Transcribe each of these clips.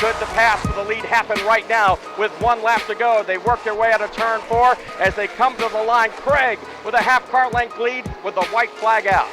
Could the pass for the lead happen right now with 1 lap to go? They work their way out of turn 4 as they come to the line. Craig with a half-car length lead with the white flag out.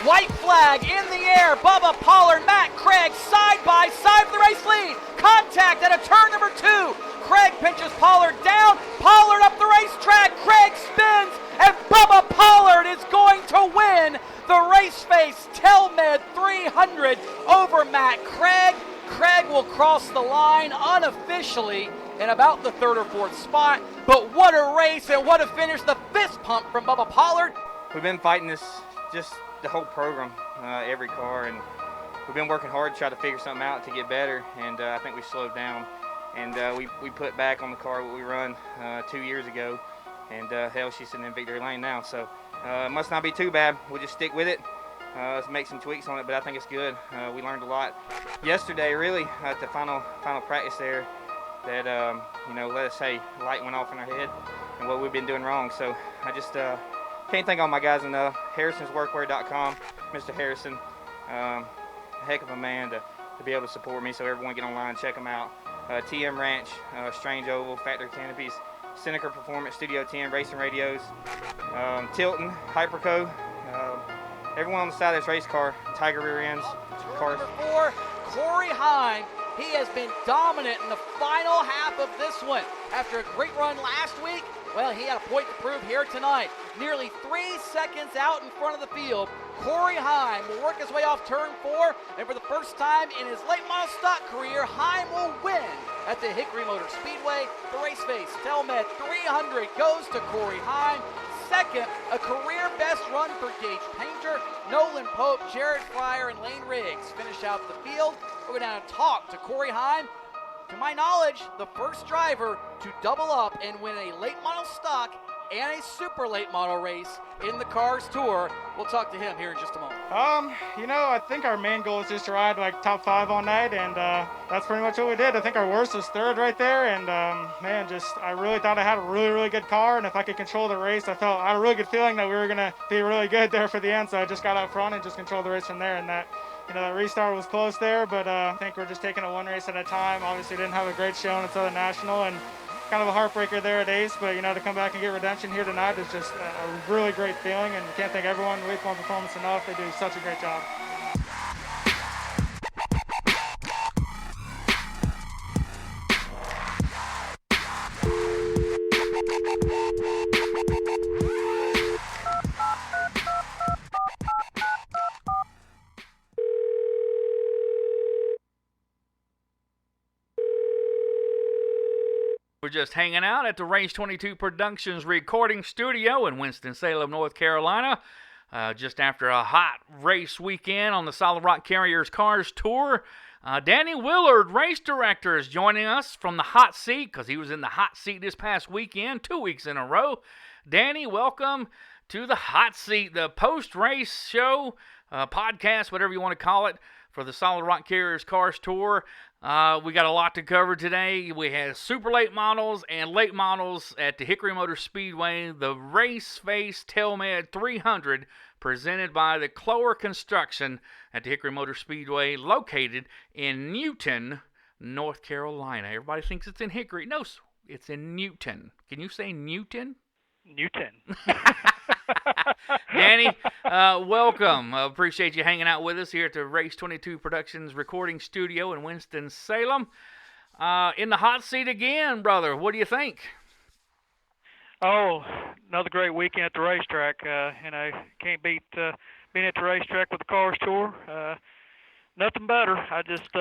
White flag in the air. Bubba Pollard, Matt Craig, side by side for the race lead. Contact at a turn number 2. Craig pinches Pollard down. Pollard up the racetrack. Craig spins, and Bubba Pollard is going to win the Race Face Telmed 300 over Matt Craig. Craig will cross the line unofficially in about the 3rd or 4th spot. But what a race and what a finish. The fist pump from Bubba Pollard. We've been fighting this just the whole program, every car, and we've been working hard to try to figure something out to get better, and I think we slowed down. And we put back on the car what we run 2 years ago, and hell, she's sitting in victory lane now. So it must not be too bad. We'll just stick with it. Let's make some tweaks on it, but I think it's good. We learned a lot yesterday, really, at the final practice there, that let us say light went off in our head and what we've been doing wrong. So I just can't thank all my guys enough. Harrison'sWorkwear.com, Mr. Harrison, a heck of a man to be able to support me. So everyone get online, check them out. TM Ranch, Strange Oval, Factory Canopies, Seneca Performance, Studio 10, Racing Radios, Tilton, Hyperco. Everyone on the side of this race car, Tiger rear ends, cars. Number 4, Corey Heim. He has been dominant in the final half of this one. After a great run last week, well, he had a point to prove here tonight. Nearly 3 seconds out in front of the field, Corey Heim will work his way off turn 4, and for the first time in his late model stock career, Heim will win at the Hickory Motor Speedway. The Race Face Telmed 300 goes to Corey Heim. Second, a career best run for Gage Painter. Nolan Pope, Jared Fryer, and Lane Riggs finish out the field. We're going to talk to Corey Heim. To my knowledge, the first driver to double up and win a late model stock and a super late model race in the Cars Tour. We'll talk to him here in just a moment. I think our main goal is just to ride like top 5 all night, and that's pretty much what we did. I think our worst was 3rd right there, and I really thought I had a really, really good car, and if I could control the race, I had a really good feeling that we were gonna be really good there for the end. So I just got out front and just controlled the race from there, and that restart was close there, but I think we're just taking it 1 race at a time. Obviously didn't have a great showing at Southern National, and kind of a heartbreaker there at Ace, but to come back and get redemption here tonight is just a really greek feeling, and can't thank everyone in Week 1 Performance enough. They do such a great job. We're just hanging out at the Race 22 Productions recording studio in Winston-Salem, North Carolina, just after a hot race weekend on the Solid Rock Carriers Cars Tour. Danny Willard, race director, is joining us from the hot seat because he was in the hot seat this past weekend, 2 weeks in a row. Danny, welcome to the hot seat, the post-race show, podcast, whatever you want to call it, for the Solid Rock Carriers Cars Tour. We got a lot to cover today. We have super late models and late models at the Hickory Motor Speedway, the Race Face Telmed 300, presented by the Clower Construction at the Hickory Motor Speedway, located in Newton, North Carolina. Everybody thinks it's in Hickory. No, it's in Newton. Can you say Newton? Newton. Danny, welcome. Appreciate you hanging out with us here at the Race 22 Productions recording studio in Winston-Salem. In the hot seat again, brother. What do you think? Oh, another great weekend at the racetrack. Can't beat being at the racetrack with the Cars Tour. Nothing better. I just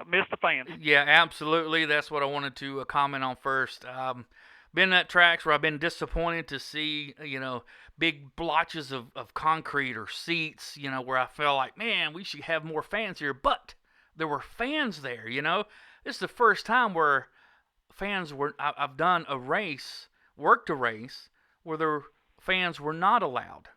miss the fans. Yeah, absolutely. That's what I wanted to comment on first. Been at tracks where I've been disappointed to see, big blotches of concrete or seats, where I felt like, man, we should have more fans here. But there were fans there, This is the first time where I've done a race, worked a race, where fans were not allowed.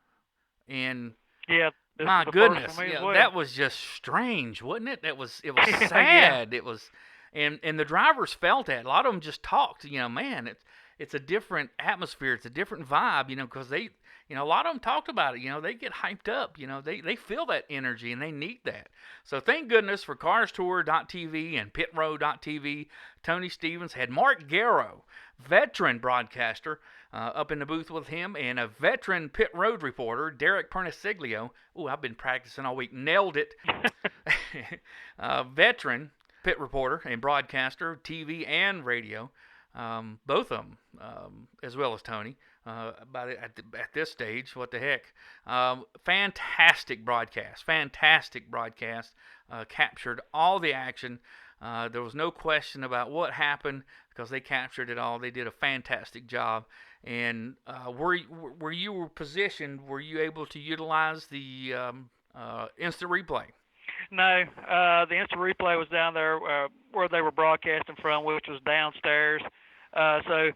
And yeah, This My is the first goodness, for me as yeah, well. that was just strange, wasn't it? It was Yeah. sad. It was, and the drivers felt that. A lot of them just talked. Man, it's a different atmosphere. It's a different vibe. Because they, a lot of them talked about it. They get hyped up. They feel that energy and they need that. So thank goodness for CarsTour.tv and PitRow.tv. Tony Stevens had Mark Garrow, veteran broadcaster, up in the booth with him, and a veteran pit road reporter, Derek Perniciglio. Ooh, I've been practicing all week. Nailed it. Veteran pit reporter and broadcaster, TV and radio, both of them, as well as Tony. At this stage, what the heck? Fantastic broadcast. Captured all the action. There was no question about what happened because they captured it all. They did a fantastic job. And where you were positioned, were you able to utilize the instant replay? No, the instant replay was down there where they were broadcasting from, which was downstairs. So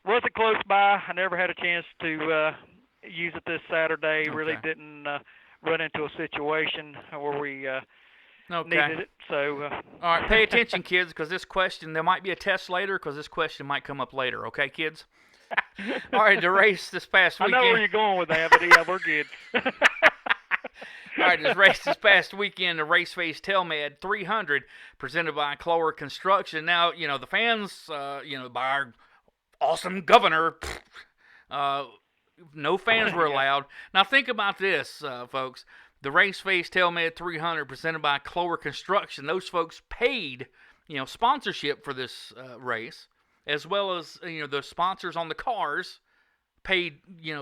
wasn't close by. I never had a chance to use it this Saturday. Okay. Really didn't run into a situation where we needed it. So all right, pay attention, kids, because this question, there might be a test later, because this question might come up later. Okay, kids? All right, the race this past weekend. I know where you're going with that, but yeah, we're good. All right, this race this past weekend, the Race Face Telmed 300, presented by Clower Construction. Now, the fans, by our awesome governor, no fans were allowed. Now, think about this, folks. The Race Face Telmed 300, presented by Clower Construction. Those folks paid, sponsorship for this race, as well as, the sponsors on the cars paid,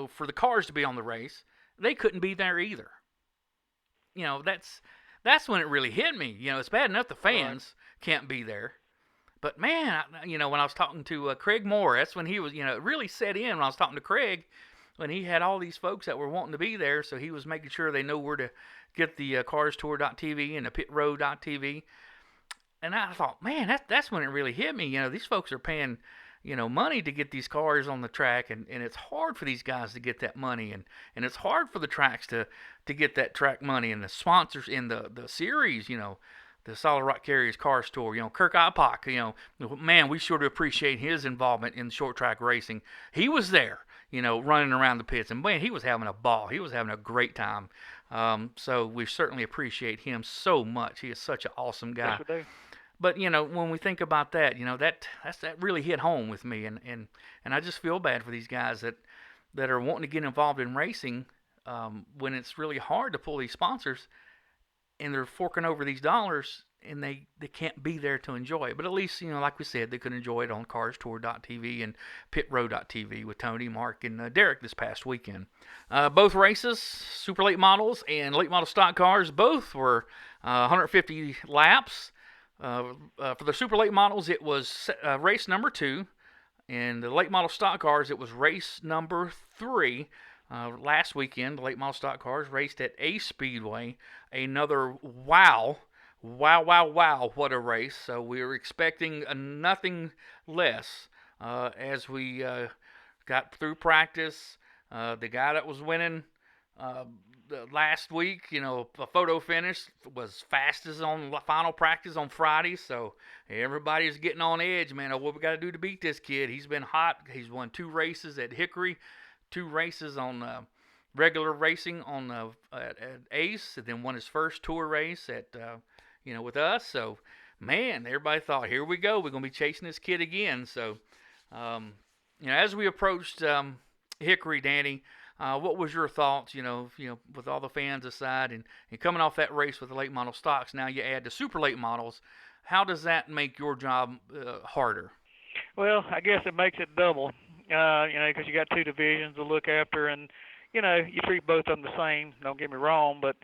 for the cars to be on the race. They couldn't be there either. That's when it really hit me. It's bad enough the fans can't be there. But, man, when I was talking to Craig Moore, that's when he was, it really set in when I was talking to Craig, when he had all these folks that were wanting to be there, so he was making sure they know where to get the CarsTour.tv and the PitRow.tv. And I thought, man, that's when it really hit me. These folks are paying, money to get these cars on the track, and it's hard for these guys to get that money, and it's hard for the tracks to get that track money, and the sponsors in the series, the Solid Rock Carriers Car Store, Kirk Ipock, man, we sure do appreciate his involvement in short track racing. He was there, running around the pits, and man, he was having a ball. He was having a great time. So we certainly appreciate him so much. He is such an awesome guy. Yes, we do. But, when we think about that, that really hit home with me, and I just feel bad for these guys that are wanting to get involved in racing when it's really hard to pull these sponsors, and they're forking over these dollars, and they can't be there to enjoy it. But at least, like we said, they could enjoy it on CarsTour.tv and PitRow.tv with Tony, Mark, and Derek this past weekend. Both races, super late models and late model stock cars, both were 150 laps. For the super late models, it was race number 2, and the late model stock cars, it was race number 3. Last weekend, the late model stock cars raced at Ace Speedway. Another wow, what a race. So we were expecting nothing less as we got through practice. The guy that was winning last week, a photo finish was fastest on final practice on Friday, so everybody's getting on edge, man. What we got to do to beat this kid? He's been hot. He's won 2 races at Hickory, 2 races on regular racing on at Ace, and then won his first tour race at with us. So, man, everybody thought, here we go, we're gonna be chasing this kid again. So, as we approached Hickory, Danny. What was your thoughts, with all the fans aside, and coming off that race with the late model stocks, now you add the super late models. How does that make your job harder? Well, I guess it makes it double, because you got 2 divisions to look after, and, you treat both of them the same, don't get me wrong, but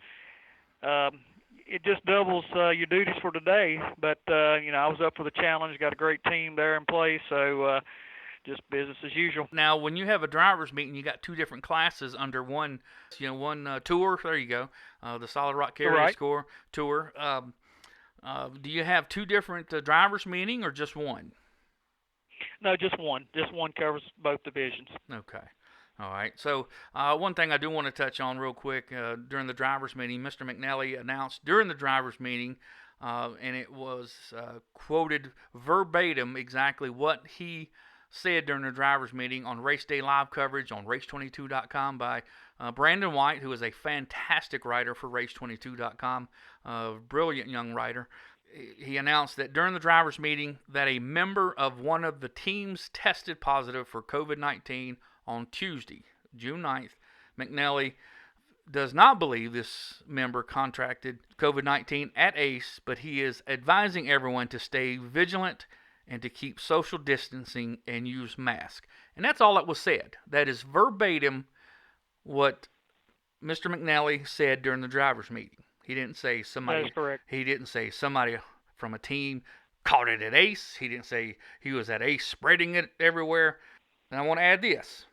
it just doubles your duties for today. But, I was up for the challenge, got a great team there in place, so just business as usual. Now, when you have a drivers meeting, you got 2 different classes under one, one tour. There you go, the Solid Rock Carriers Tour. Do you have 2 different drivers meeting or just one? No, just one. Just one covers both divisions. Okay. All right. So one thing I do want to touch on real quick, during the drivers' meeting, Mr. McNally announced during the drivers' meeting, and it was quoted verbatim exactly what he said during the drivers' meeting on Race Day Live coverage on Race22.com by Brandon White, who is a fantastic writer for Race22.com, brilliant young writer. He announced that during the drivers' meeting that a member of one of the teams tested positive for COVID-19 on Tuesday, June 9th. McNally does not believe this member contracted COVID-19 at ACE, but he is advising everyone to stay vigilant and to keep social distancing and use masks. And that's all that was said. That is verbatim what Mr. McNally said during the drivers' meeting. He didn't say somebody. That is correct. He didn't say somebody from a team caught it at ACE. He didn't say he was at ACE spreading it everywhere. And I want to add this.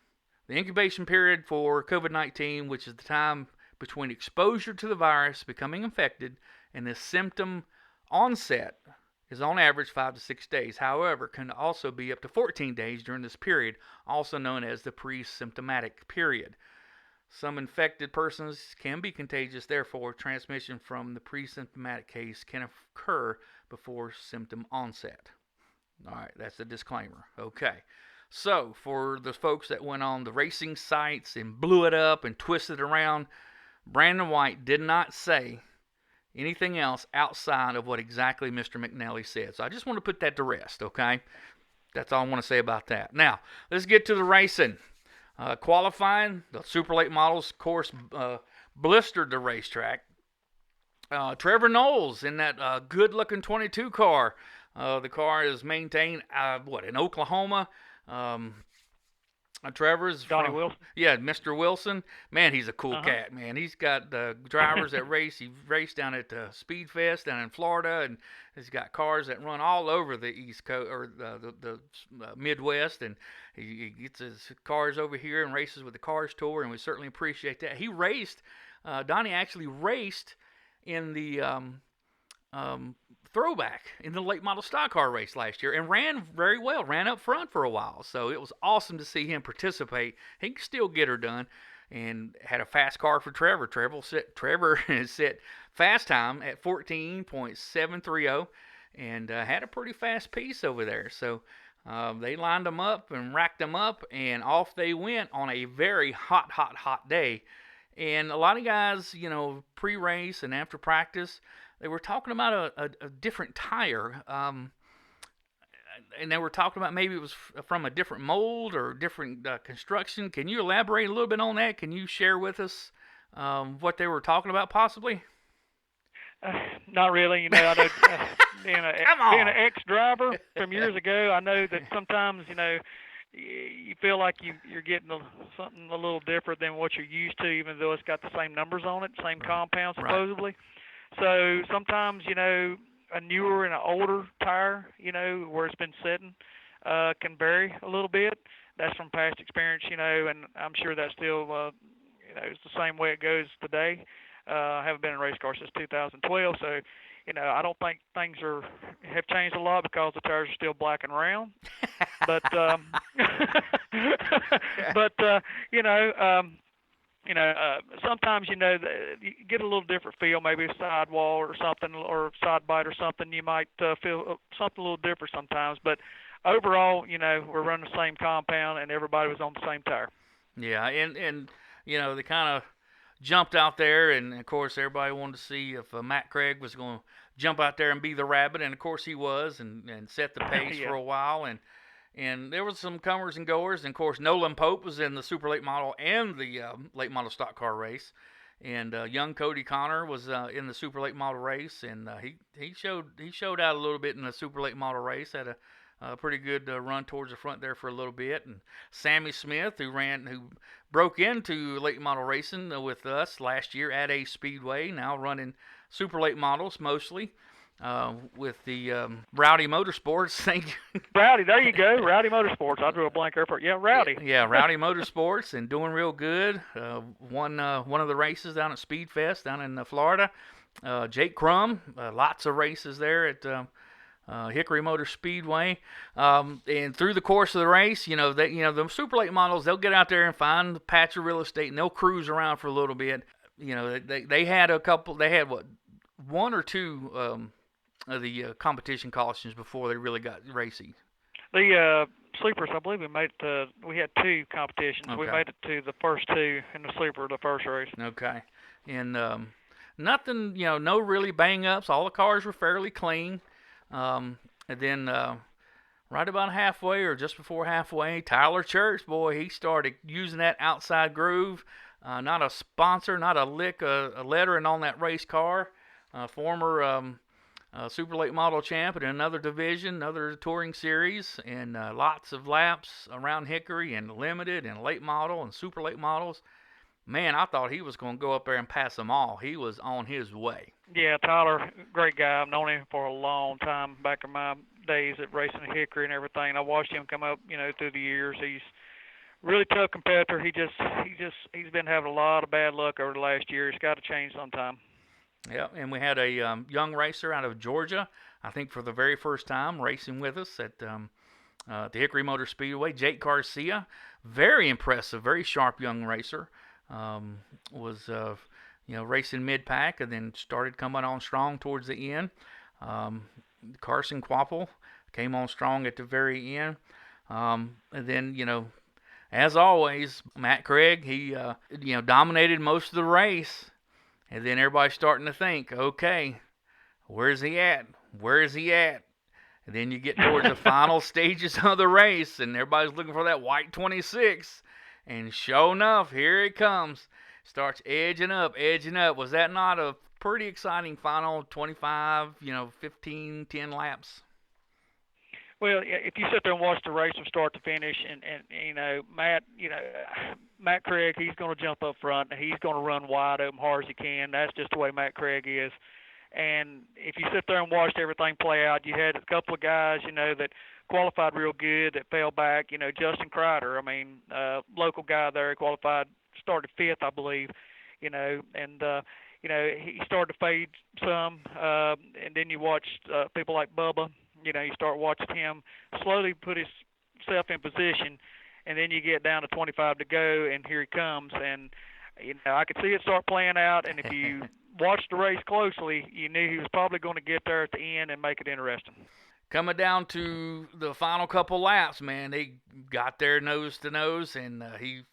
The incubation period for COVID-19, which is the time between exposure to the virus, becoming infected, and the symptom onset, is on average 5 to 6 days. However, can also be up to 14 days during this period, also known as the pre-symptomatic period. Some infected persons can be contagious, therefore, transmission from the pre-symptomatic case can occur before symptom onset. All right, that's the disclaimer. Okay. So, for the folks that went on the racing sites and blew it up and twisted it around, Brandon White did not say anything else outside of what exactly Mr. McNally said. So, I just want to put that to rest, okay? That's all I want to say about that. Now, let's get to the racing. Qualifying, the super late models, of course, blistered the racetrack. Trevor Knowles in that good-looking 22 car. The car is maintained, in Oklahoma. Trevor's Johnny Wilson. Yeah, Mr. Wilson. Man, he's a cool cat, man. He's got drivers that race. He raced down at Speed Fest down in Florida, and he's got cars that run all over the East Coast or the Midwest, and he gets his cars over here and races with the Cars Tour, and we certainly appreciate that. He raced. Donnie actually raced in the throwback in the late model stock car race last year and ran very well, ran up front for a while. So it was awesome to see him participate. He can still get her done and had a fast car for Trevor. Trevor set fast time at 14.730 and had a pretty fast piece over there. So they lined them up and racked them up, and off they went on a very hot day. And a lot of guys, pre-race and after practice, they were talking about a different tire, and they were talking about maybe it was from a different mold or different construction. Can you elaborate a little bit on that? Can you share with us what they were talking about possibly? Not really. I know being an ex-driver from years ago, I know that sometimes, you feel like you're getting something a little different than what you're used to, even though it's got the same numbers on it, same compound supposedly. Right. So sometimes, a newer and an older tire, where it's been sitting, can vary a little bit. That's from past experience, and I'm sure that's still, it's the same way it goes today. I haven't been in a race car since 2012, so, I don't think things have changed a lot because the tires are still black and round. But, sometimes, you get a little different feel, maybe a sidewall or something, or side bite or something. You might feel something a little different sometimes. But overall, we're running the same compound and everybody was on the same tire. Yeah, and they kind of jumped out there, and of course everybody wanted to see if Matt Craig was going to jump out there and be the rabbit, and of course he was, and set the pace for a while, and there was some comers and goers, and of course Nolan Pope was in the super late model and the late model stock car race, and young Cody Connor was in the super late model race, and he showed out a little bit in the super late model race, had a pretty good run towards the front there for a little bit. And Sammy Smith, who broke into late model racing with us last year at a Speedway, now running super late models mostly with the Rowdy Motorsports. Thank you. Rowdy, there you go. Rowdy Motorsports. I drew a blank airport. Yeah, Rowdy. Yeah, Rowdy Motorsports, and doing real good. Won one of the races down at Speed Fest down in Florida. Jake Crum, lots of races there at Hickory Motor Speedway. And through the course of the race, the super late models, they'll get out there and find a patch of real estate and they'll cruise around for a little bit. They had one or two of the competition cautions before they really got racy. The sleepers, I believe we had two competitions. Okay. We made it to the first two in the sleeper, the first race. Okay. And nothing, no really bang-ups. All the cars were fairly clean. And then right about halfway or just before halfway, Tyler Church, boy, he started using that outside groove. Not a sponsor, not a lick, a lettering on that race car. Former super late model champ in another division, another touring series, and lots of laps around Hickory and limited and late model and super late models. Man, I thought he was going to go up there and pass them all. He was on his way. Yeah, Tyler, great guy. I've known him for a long time, back in my days at racing at Hickory and everything. I watched him come up, through the years. He's a really tough competitor. He's been having a lot of bad luck over the last year. He's got to change sometime. Yeah, and we had a young racer out of Georgia, I think for the very first time, racing with us at the Hickory Motor Speedway. Jake Garcia, very impressive, very sharp young racer. Was racing mid-pack and then started coming on strong towards the end. Carson Quapple came on strong at the very end. And then, as always, Matt Craig, he, dominated most of the race. And then everybody's starting to think, okay, where's he at? Where is he at? And then you get towards the final stages of the race, and everybody's looking for that white 26. And sure enough, here it comes. Starts edging up. Was that not a pretty exciting final 25, 15, 10 laps? Well, if you sit there and watch the race from start to finish, and Matt Craig, he's going to jump up front, and he's going to run wide open hard as he can. That's just the way Matt Craig is. And if you sit there and watched everything play out, you had a couple of guys, that qualified real good that fell back. Justin Kreider, local guy there, qualified, started fifth, I believe. He started to fade some. And then you watched people like Bubba. You start watching him slowly put himself in position, and then you get down to 25 to go, and here he comes. And I could see it start playing out. And if you watched the race closely, you knew he was probably going to get there at the end and make it interesting. Coming down to the final couple laps, man, they got there nose to nose, and he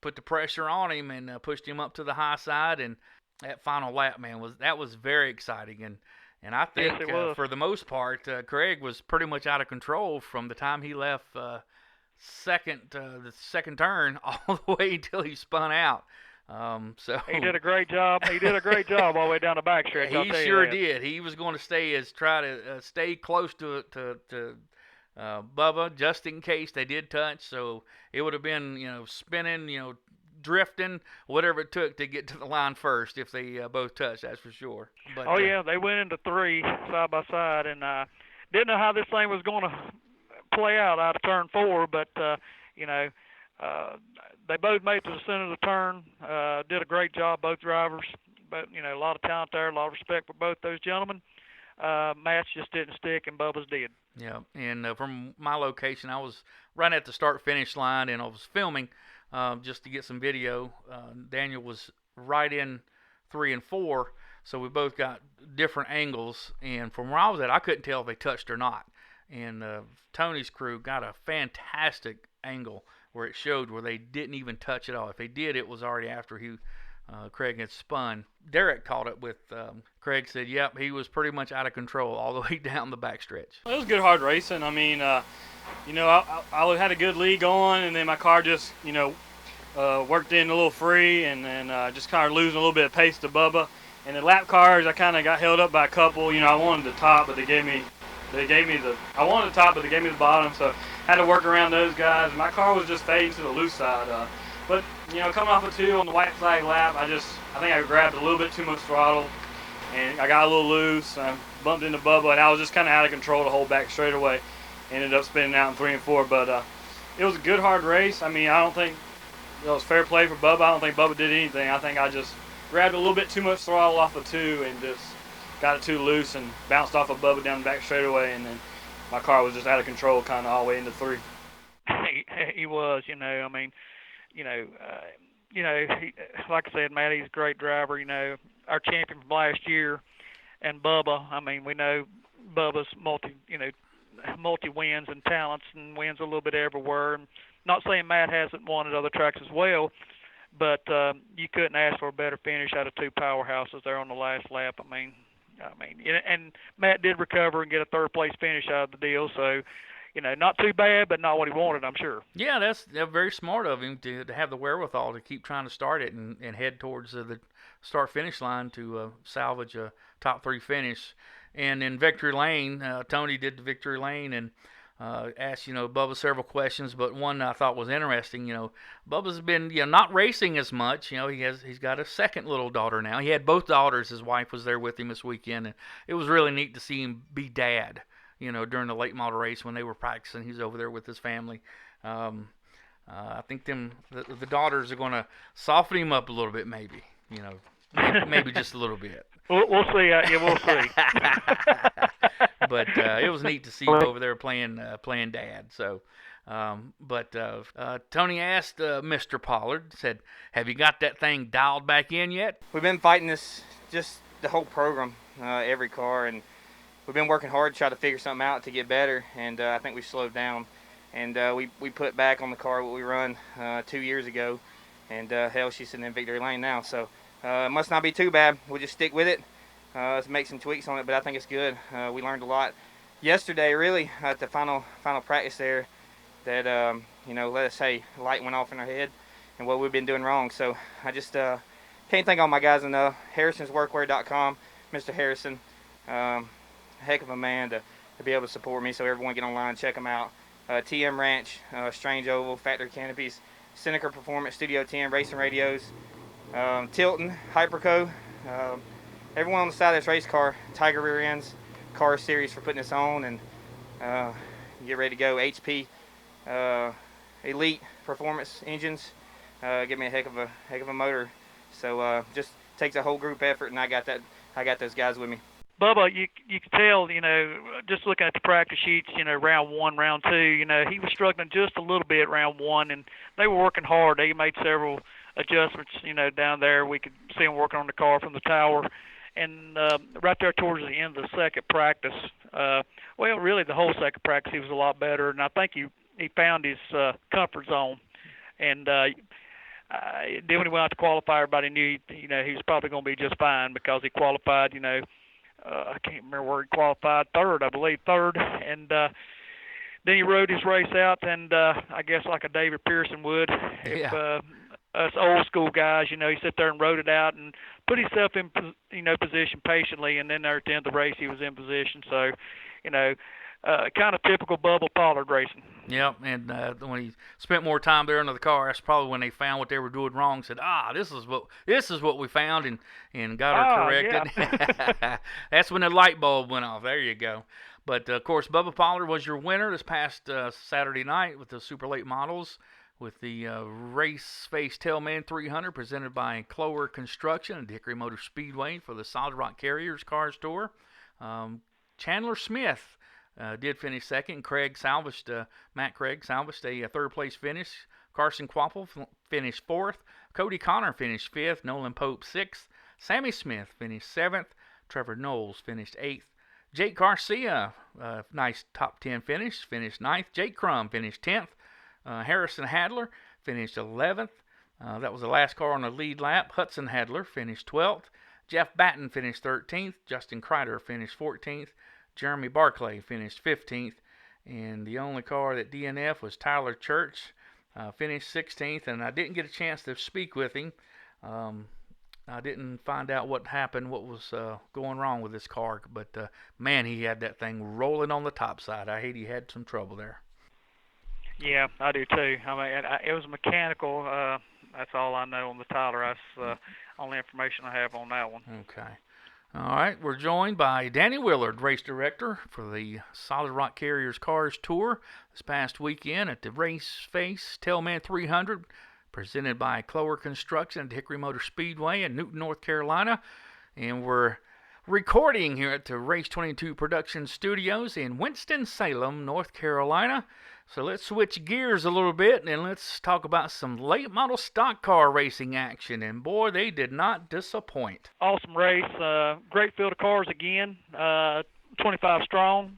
put the pressure on him and pushed him up to the high side. And that final lap, man, was very exciting. And I think for the most part, Craig was pretty much out of control from the time he left the second turn all the way until he spun out. So he did a great job. He did a great job all the way down the backstretch. He sure did. He was going to try to stay close to Bubba just in case they did touch. So it would have been spinning, drifting, whatever it took to get to the line first if they both touched. That's for sure. But, yeah, they went into three side by side, and didn't know how this thing was going to play out of turn 4, but they both made it to the center of the turn. Did a great job, both drivers. But a lot of talent there, a lot of respect for both those gentlemen. Match just didn't stick, and Bubba's did. Yeah, and from my location, I was right at the start-finish line, and I was filming just to get some video. Daniel was right in 3 and 4, so we both got different angles. And from where I was at, I couldn't tell if they touched or not. And Tony's crew got a fantastic angle where it showed where they didn't even touch at all. If they did, it was already after Craig had spun. Derek caught it with Craig said, yep, he was pretty much out of control all the way down the backstretch. It was good hard racing. I had a good lead going, and then my car just, worked in a little free, and then just kind of losing a little bit of pace to Bubba. And the lap cars, I kind of got held up by a couple. I wanted the top, but I wanted the top, but they gave me the bottom, so I had to work around those guys. My car was just fading to the loose side. But coming off a 2 on the white flag lap, I think I grabbed a little bit too much throttle, and I got a little loose. I bumped into Bubba, and I was just kind of out of control to hold back straightaway. Ended up spinning out in 3 and 4, but it was a good hard race. I don't think it was fair play for Bubba. I don't think Bubba did anything. I think I just grabbed a little bit too much throttle off of 2 and just got it too loose and bounced off of Bubba down the back straightaway, and then my car was just out of control kind of all the way into 3. He was, I mean, like I said, Matt, he's a great driver. Our champion from last year, and Bubba. I mean, we know Bubba's multi wins and talents and wins a little bit everywhere. And not saying Matt hasn't won at other tracks as well, but you couldn't ask for a better finish out of 2 powerhouses there on the last lap. I mean, and Matt did recover and get a 3rd place finish out of the deal. So, not too bad, but not what he wanted, I'm sure. Yeah, that's very smart of him to have the wherewithal to keep trying to start it and head towards the start-finish line to salvage a top 3 finish. And in Victory Lane, Tony did the Victory Lane and asked, Bubba several questions, but one I thought was interesting. Bubba's been, not racing as much. He's got a second little daughter now. He had both daughters. His wife was there with him this weekend, and it was really neat to see him be dad. During the late model race when they were practicing, he's over there with his family. I think the daughters are going to soften him up a little bit, maybe. Maybe just a little bit. We'll see. Yeah, we'll see. But it was neat to see him over there playing dad. So, Tony asked Mr. Pollard, said, "Have you got that thing dialed back in yet?" We've been fighting this just the whole program, every car, and we've been working hard to try to figure something out to get better, and I think we've slowed down. And we put back on the car what we run 2 years ago, and hell, she's sitting in Victory Lane now. So it must not be too bad. We'll just stick with it. Let's make some tweaks on it, but I think it's good. We learned a lot yesterday, really, at the final practice there. That let us say light went off in our head, and what we've been doing wrong. So I just can't thank all my guys enough. Harrison'sWorkwear.com, Mr. Harrison. Heck of a man to be able to support me, so everyone get online and check them out. TM Ranch, Strange Oval, Factory Canopies, Seneca Performance, Studio 10, Racing Radios, Tilton, Hyperco, everyone on the side of this race car, Tiger Rear Ends, Car Series for putting this on, and get ready to go. HP, Elite Performance Engines, give me a heck of a motor. So just takes a whole group effort, and I got those guys with me. Bubba, you could tell, just looking at the practice sheets, round 1, round 2, he was struggling just a little bit round 1, and they were working hard. They made several adjustments, down there. We could see them working on the car from the tower. And right there towards the end of the second practice, really the whole second practice, he was a lot better, and I think he found his comfort zone. And then when he went out to qualify, everybody knew, he was probably going to be just fine because he qualified, I can't remember where he qualified, 3rd, I believe, 3rd. And then he rode his race out, and I guess like a David Pearson would, if us old school guys, he sat there and rode it out and put himself in, position patiently, and then there at the end of the race, he was in position. So, kind of typical Bubba Pollard racing. Yep, and when he spent more time there under the car, that's probably when they found what they were doing wrong. Said, this is what we found, and got her corrected. Yeah. That's when the light bulb went off. There you go. But of course, Bubba Pollard was your winner this past Saturday night with the super late models, with the Race Face Tailman 300 presented by Clower Construction and Hickory Motor Speedway for the Solid Rock Carriers Cars Tour. Chandler Smith did finish second. Matt Craig salvaged a 3rd place finish. Carson Quapple finished 4th. Cody Connor finished 5th. Nolan Pope 6th. Sammy Smith finished 7th. Trevor Knowles finished 8th. Jake Garcia, nice top 10 finish, finished 9th. Jake Crum finished 10th. Harrison Hadler finished 11th. That was the last car on the lead lap. Hudson Hadler finished 12th. Jeff Batten finished 13th. Justin Kreider finished 14th. Jeremy Barclay finished 15th. And the only car that DNF was Tyler Church, finished 16th. And I didn't get a chance to speak with him. I didn't find out what happened, what was going wrong with this car. But, man, he had that thing rolling on the top side. I hate he had some trouble there. Yeah, I do too. I mean, it was mechanical. That's all I know on the Tyler. That's the only information I have on that one. Okay. All right, we're joined by Danny Willard, race director for the Solid Rock Carriers Cars Tour this past weekend at the Race Face Tailman 300, presented by Clower Construction at Hickory Motor Speedway in Newton, North Carolina. And we're recording here at the Race 22 Production Studios in Winston-Salem, North Carolina. So let's switch gears a little bit and let's talk about some late model stock car racing action. And boy, they did not disappoint. Awesome race. Great field of cars again. 25 strong.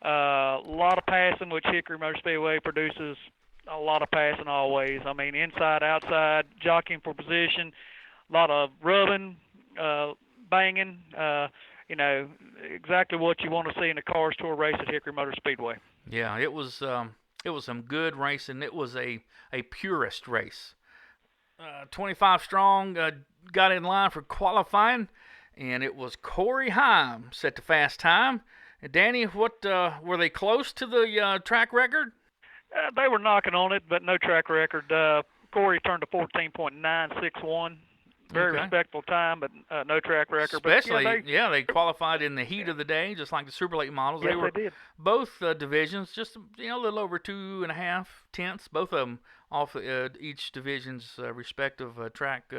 A lot of passing, which Hickory Motor Speedway produces a lot of passing always. I mean, inside, outside, jockeying for position, a lot of rubbing, banging, exactly what you want to see in a Cars Tour race at Hickory Motor Speedway. Yeah, it was some good racing. It was a purist race. 25 strong got in line for qualifying, and it was Corey Heim set the fast time. And Danny, what were they close to the track record? They were knocking on it, but no track record. Corey turned to 14.961. Very respectable time, but no track record. Especially, they qualified in the heat of the day, just like the super late models. Yes, they were did. Both divisions, just a little over 2.5 tenths, both of them off each division's respective track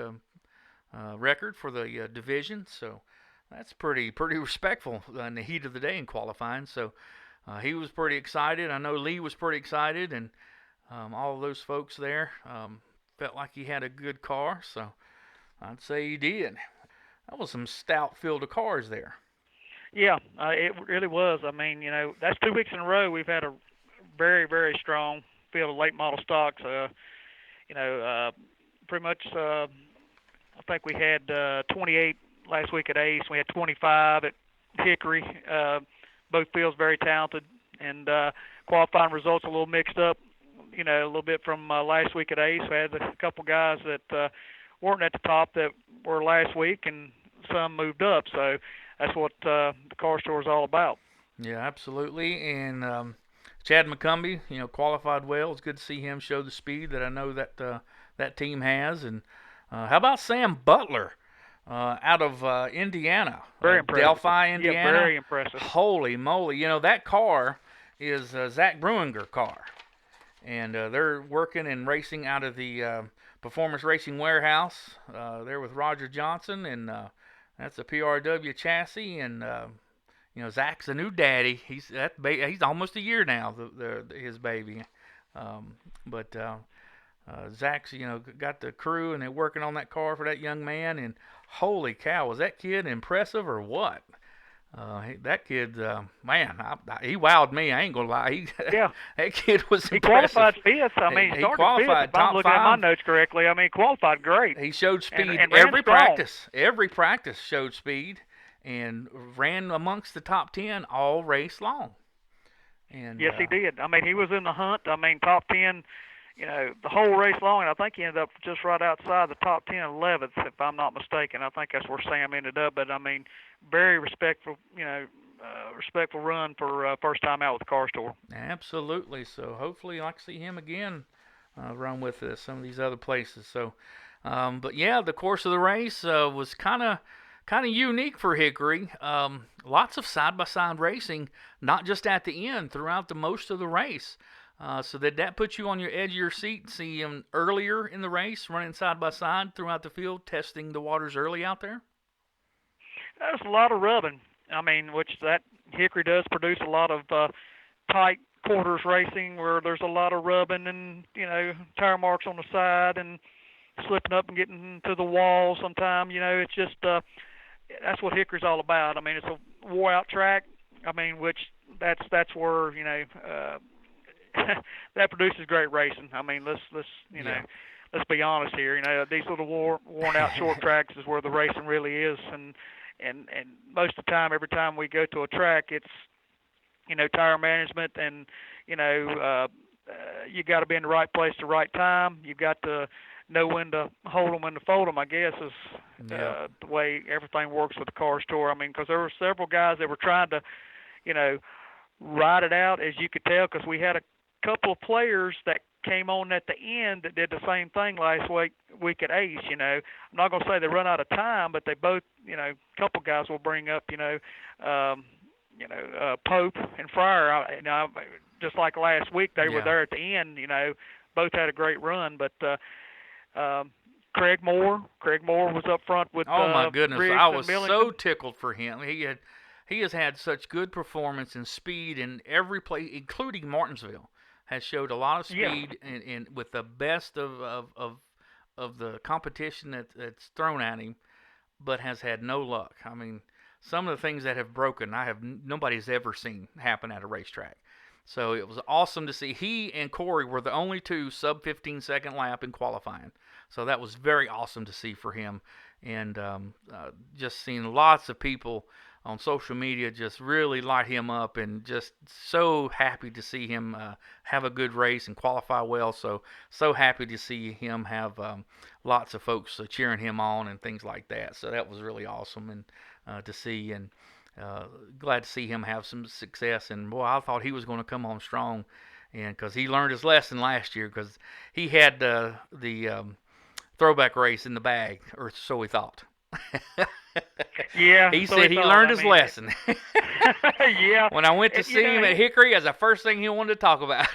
record for the division. So that's pretty respectful in the heat of the day in qualifying. So he was pretty excited. I know Lee was pretty excited, and all of those folks there felt like he had a good car. So I'd say he did. That was some stout field of cars there. Yeah, it really was. I mean, that's 2 weeks in a row we've had a very, very strong field of late model stocks. Pretty much, I think we had 28 last week at Ace. We had 25 at Hickory. Both fields very talented, and qualifying results a little mixed up. A little bit from last week at Ace. We had a couple guys that weren't at the top that were last week, and some moved up. So that's what the Car Store is all about. Yeah, absolutely. And Chad McCumbee, qualified well. It's good to see him show the speed that I know that that team has. And how about Sam Butler out of Indiana? Very impressive. Delphi, Indiana. Yeah, very impressive. Holy moly. That car is Zach Bruinger car. And they're working and racing out of the Performance Racing Warehouse. They're with Roger Johnson, and that's a PRW chassis. And Zach's a new daddy. He's almost a year now. His baby, but Zach's got the crew, and they're working on that car for that young man. And holy cow, was that kid impressive or what? That kid, he wowed me. I ain't gonna lie. That kid was impressive. He qualified fifth. He qualified top I'm looking five. at my notes correctly. He qualified great. He showed speed and every strong. practice. Every practice showed speed, and ran amongst the top 10 all race long. And yes, he did. He was in the hunt. Top 10. The whole race long, and I think he ended up just right outside the top 10, 11th, if I'm not mistaken. I think that's where Sam ended up. But very respectful, respectful run for first time out with the Car Store. Absolutely. So hopefully, I can see him again run with some of these other places. So, but yeah, the course of the race was kind of unique for Hickory. Lots of side-by-side racing, not just at the end, throughout the most of the race. So did that put you on your edge of your seat, see him earlier in the race, running side-by-side throughout the field, testing the waters early out there? There's a lot of rubbing. Which that Hickory does produce a lot of tight quarters racing where there's a lot of rubbing and, tire marks on the side and slipping up and getting to the wall sometime. It's just that's what Hickory's all about. It's a wore-out track, which that's where, that produces great racing. Let's be honest here. These little worn out short tracks is where the racing really is, and most of the time, every time we go to a track, it's tire management, and you got to be in the right place at the right time. You've got to know when to hold them, when to fold them. I guess is the way everything works with the Car Store. Because there were several guys that were trying to, ride it out, as you could tell, because we had a couple of players that came on at the end that did the same thing last week at Ace. I'm not going to say they run out of time, but they both, a couple guys will bring up, Pope and Fryer. Just like last week, they were there at the end. Both had a great run, but Craig Moore. Craig Moore was up front with Oh my goodness, Riggs I and was Millington. so tickled for him. He has had such good performance and speed in every place, including Martinsville. Has showed a lot of speed and with the best of the competition that's thrown at him, but has had no luck. I mean, some of the things that have broken, nobody's ever seen happen at a racetrack. So it was awesome to see. He and Corey were the only two sub 15-second lap in qualifying. So that was very awesome to see for him. And just seeing lots of people on social media just really light him up, and just so happy to see him have a good race and qualify well. So happy to see him have lots of folks cheering him on and things like that. So that was really awesome and to see, and glad to see him have some success. And boy, I thought he was going to come on strong, and because he learned his lesson last year, because he had the throwback race in the bag, or so he thought. Yeah, he so said he thought. learned I his mean, lesson. Yeah. When I went to see him at Hickory, as the first thing he wanted to talk about.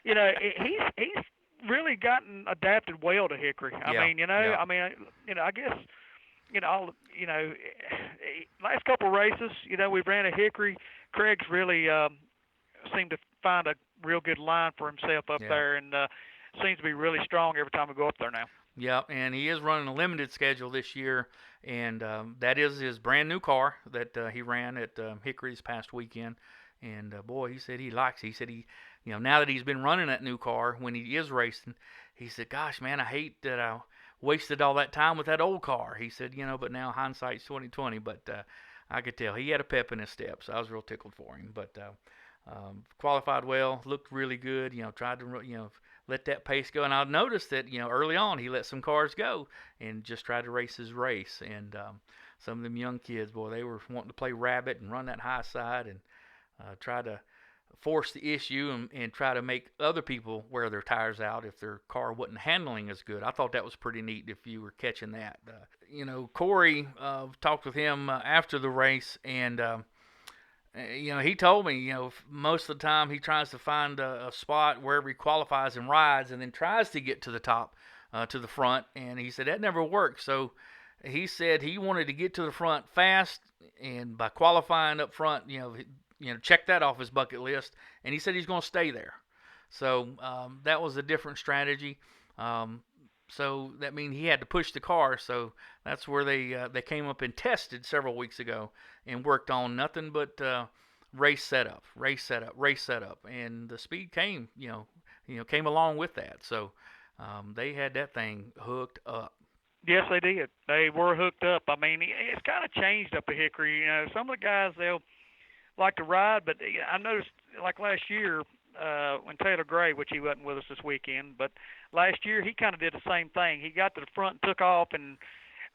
He's really gotten adapted well to Hickory. I guess last couple of races, we've ran at Hickory. Craig's really seemed to find a real good line for himself up there, and seems to be really strong every time we go up there now. Yeah, and he is running a limited schedule this year, and that is his brand new car that he ran at Hickory this past weekend. And boy, he said he likes it. He said now that he's been running that new car when he is racing, he said, "Gosh, man, I hate that I wasted all that time with that old car." He said, but now hindsight's 20/20. But I could tell he had a pep in his step, so I was real tickled for him. But qualified well, looked really good. Tried to let that pace go. And I noticed that, early on he let some cars go and just tried to race his race. And some of them young kids, boy, they were wanting to play rabbit and run that high side and try to force the issue and try to make other people wear their tires out if their car wasn't handling as good. I thought that was pretty neat if you were catching that. Corey, talked with him after the race, and he told me, most of the time he tries to find a spot wherever he qualifies and rides, and then tries to get to the top, to the front. And he said that never works. So he said he wanted to get to the front fast, and by qualifying up front, check that off his bucket list. And he said he's going to stay there. So that was a different strategy. So that means he had to push the car. So that's where they came up and tested several weeks ago and worked on nothing but race setup, and the speed came along with that. So they had that thing hooked up. Yes, they did. They were hooked up. I mean, it's kind of changed up at Hickory. Some of the guys, they'll like to ride, but I noticed like last year when Taylor Gray, which he wasn't with us this weekend, but last year he kind of did the same thing. He got to the front and took off, and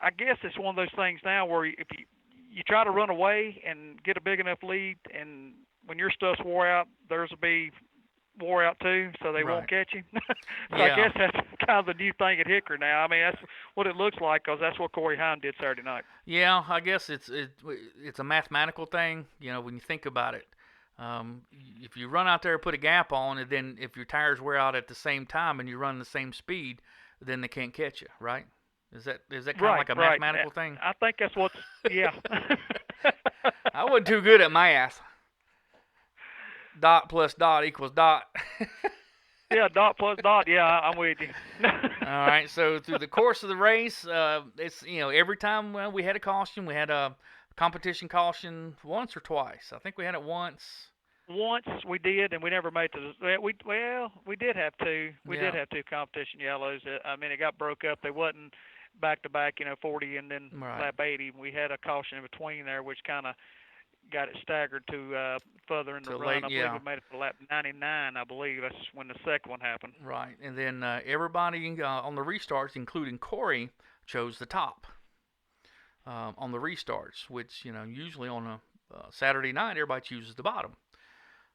I guess it's one of those things now where if you try to run away and get a big enough lead, and when your stuff's wore out, theirs will be wore out too, so they won't catch you. I guess that's kind of the new thing at Hickory now. I mean, that's what it looks like, because that's what Corey Hine did Saturday night. Yeah, I guess it's a mathematical thing, when you think about it. If you run out there and put a gap on, and then if your tires wear out at the same time and you run the same speed, then they can't catch you, right? Is that kind of like a mathematical thing? I think that's what's, yeah. I wasn't too good at math. Dot plus dot equals dot. Yeah, dot plus dot. Yeah, I'm with you. All right. So through the course of the race, it's every time we had a caution, we had a competition caution once or twice. I think we had it once. Once we did, and we never made we did have two. We did have two competition yellows. I mean, it got broke up. They wasn't back to back, 40 and then lap 80. We had a caution in between there, which kind of got it staggered to further in the run. I believe we made it to lap 99, I believe. That's when the second one happened. Right. And then everybody on the restarts, including Corey, chose the top on the restarts, which, usually on a Saturday night, everybody chooses the bottom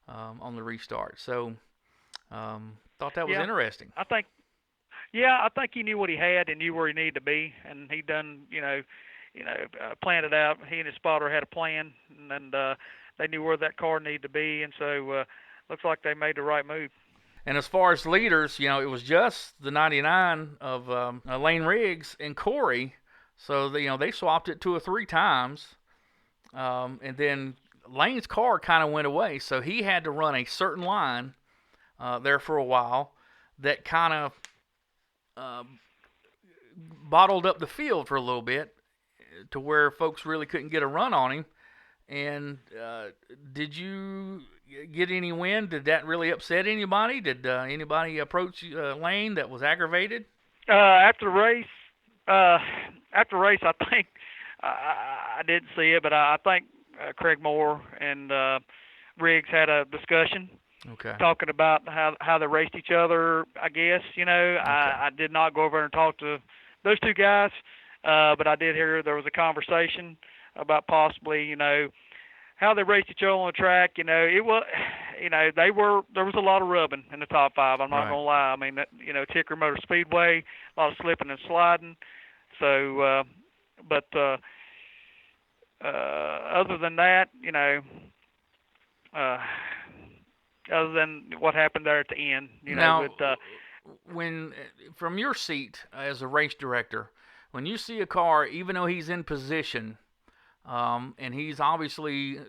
on the restart. So thought that was interesting. I think he knew what he had and knew where he needed to be, and he done, planned it out. He and his spotter had a plan, and they knew where that car needed to be, and so looks like they made the right move. And as far as leaders, it was just the 99 of Lane Riggs and Corey. So they swapped it 2 or 3 times, and then Lane's car kind of went away, so he had to run a certain line there for a while that kind of bottled up the field for a little bit to where folks really couldn't get a run on him. And did you get any wind? Did that really upset anybody? Did anybody approach Lane that was aggravated? After the race, I think I didn't see it, but I think Craig Moore and Riggs had a discussion. Okay. Talking about how they raced each other, I guess. Okay. I did not go over and talk to those 2 guys, but I did hear there was a conversation about possibly, how they raced each other on the track. It was, there was a lot of rubbing in the top 5. I'm not gonna lie. I mean, it's Hickory Motor Speedway, a lot of slipping and sliding. So, but other than that, other than what happened there at the end, now, when from your seat as a race director, when you see a car, even though he's in position, and he's obviously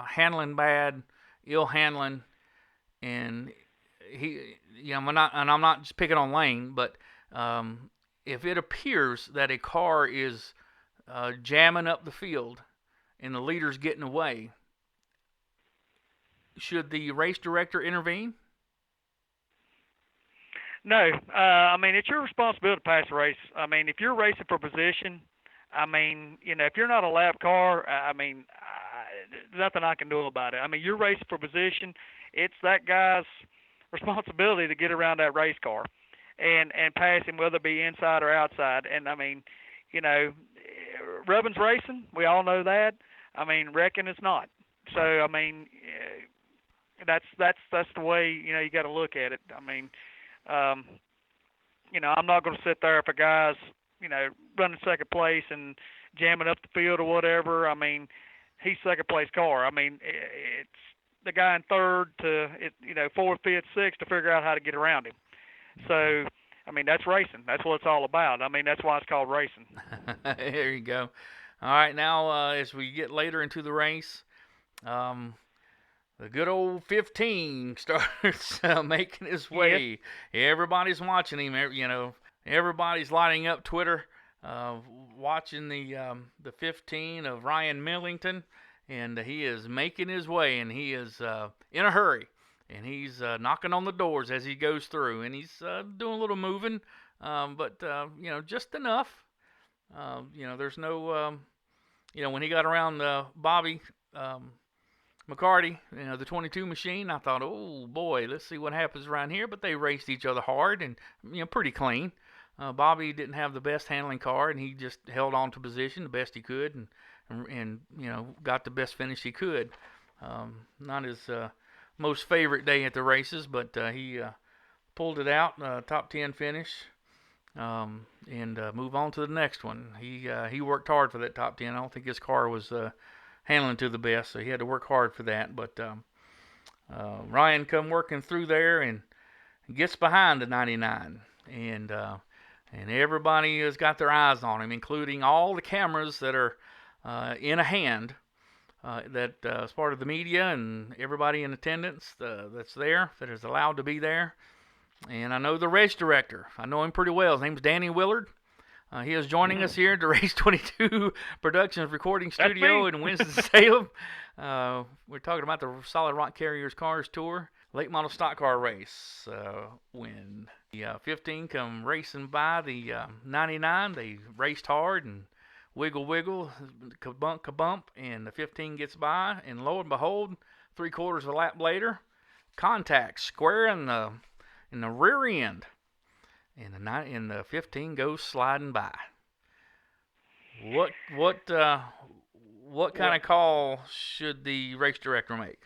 handling bad, ill handling, and I'm not just picking on Lane, but if it appears that a car is jamming up the field and the leader's getting away, should the race director intervene? No. I mean, it's your responsibility to pass the race. I mean, if you're racing for position, I mean, if you're not a lap car, I mean, nothing I can do about it. I mean, you're racing for position. It's that guy's responsibility to get around that race car and pass him, whether it be inside or outside. And, I mean, rubbing's racing. We all know that. I mean, wrecking is not. So, I mean, that's the way, you got to look at it. I mean, I'm not going to sit there if a guy's, running second place and jamming up the field or whatever. I mean, he's second place car. I mean, it's the guy in third to, fourth, fifth, sixth to figure out how to get around him. So, I mean, that's racing. That's what it's all about. I mean, that's why it's called racing. There you go. All right, now as we get later into the race, the good old 15 starts making his way. Yep. Everybody's watching him. Everybody's lighting up Twitter, watching the 15 of Ryan Millington, and he is making his way, and he is in a hurry, and he's knocking on the doors as he goes through, and he's doing a little moving, but just enough. There's no, when he got around Bobby McCarty, the 22 machine, I thought, oh boy, let's see what happens around here. But they raced each other hard and pretty clean. Bobby didn't have the best handling car, and he just held on to position the best he could, and got the best finish he could. Not his most favorite day at the races, but he pulled it out, top 10 finish, and move on to the next one. He worked hard for that top 10. I don't think his car was handling to the best, so he had to work hard for that. But Ryan come working through there and gets behind the 99, and everybody has got their eyes on him, including all the cameras that are in a hand that is part of the media and everybody in attendance that's there, that is allowed to be there. And I know the race director. I know him pretty well. His name's Danny Willard. He is joining us here at the Race 22 Productions recording studio in Winston-Salem. We're talking about the Solid Rock Carriers Cars Tour late model stock car race. When the 15 come racing by the 99, they raced hard and wiggle, kabump, and the 15 gets by, and lo and behold, 3/4 of a lap later, contact square in the rear end. And the 15 goes sliding by. What kind of call should the race director make?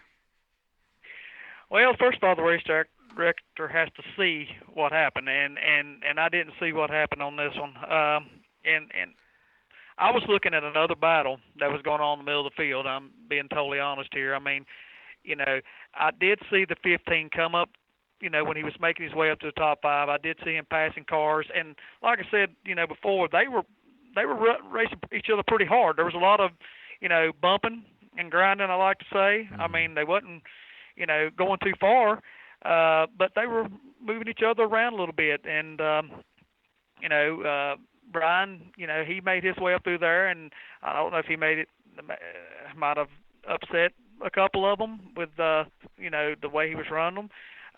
Well, first of all, the race director has to see what happened, and I didn't see what happened on this one. And I was looking at another battle that was going on in the middle of the field. I'm being totally honest here. I mean, I did see the 15 come up when he was making his way up to the top 5, I did see him passing cars, and like I said, before, they were racing each other pretty hard. There was a lot of, bumping and grinding, I like to say. I mean, they wasn't, going too far, but they were moving each other around a little bit, and Brian, he made his way up through there, and I don't know if he might have upset a couple of them with the way he was running them.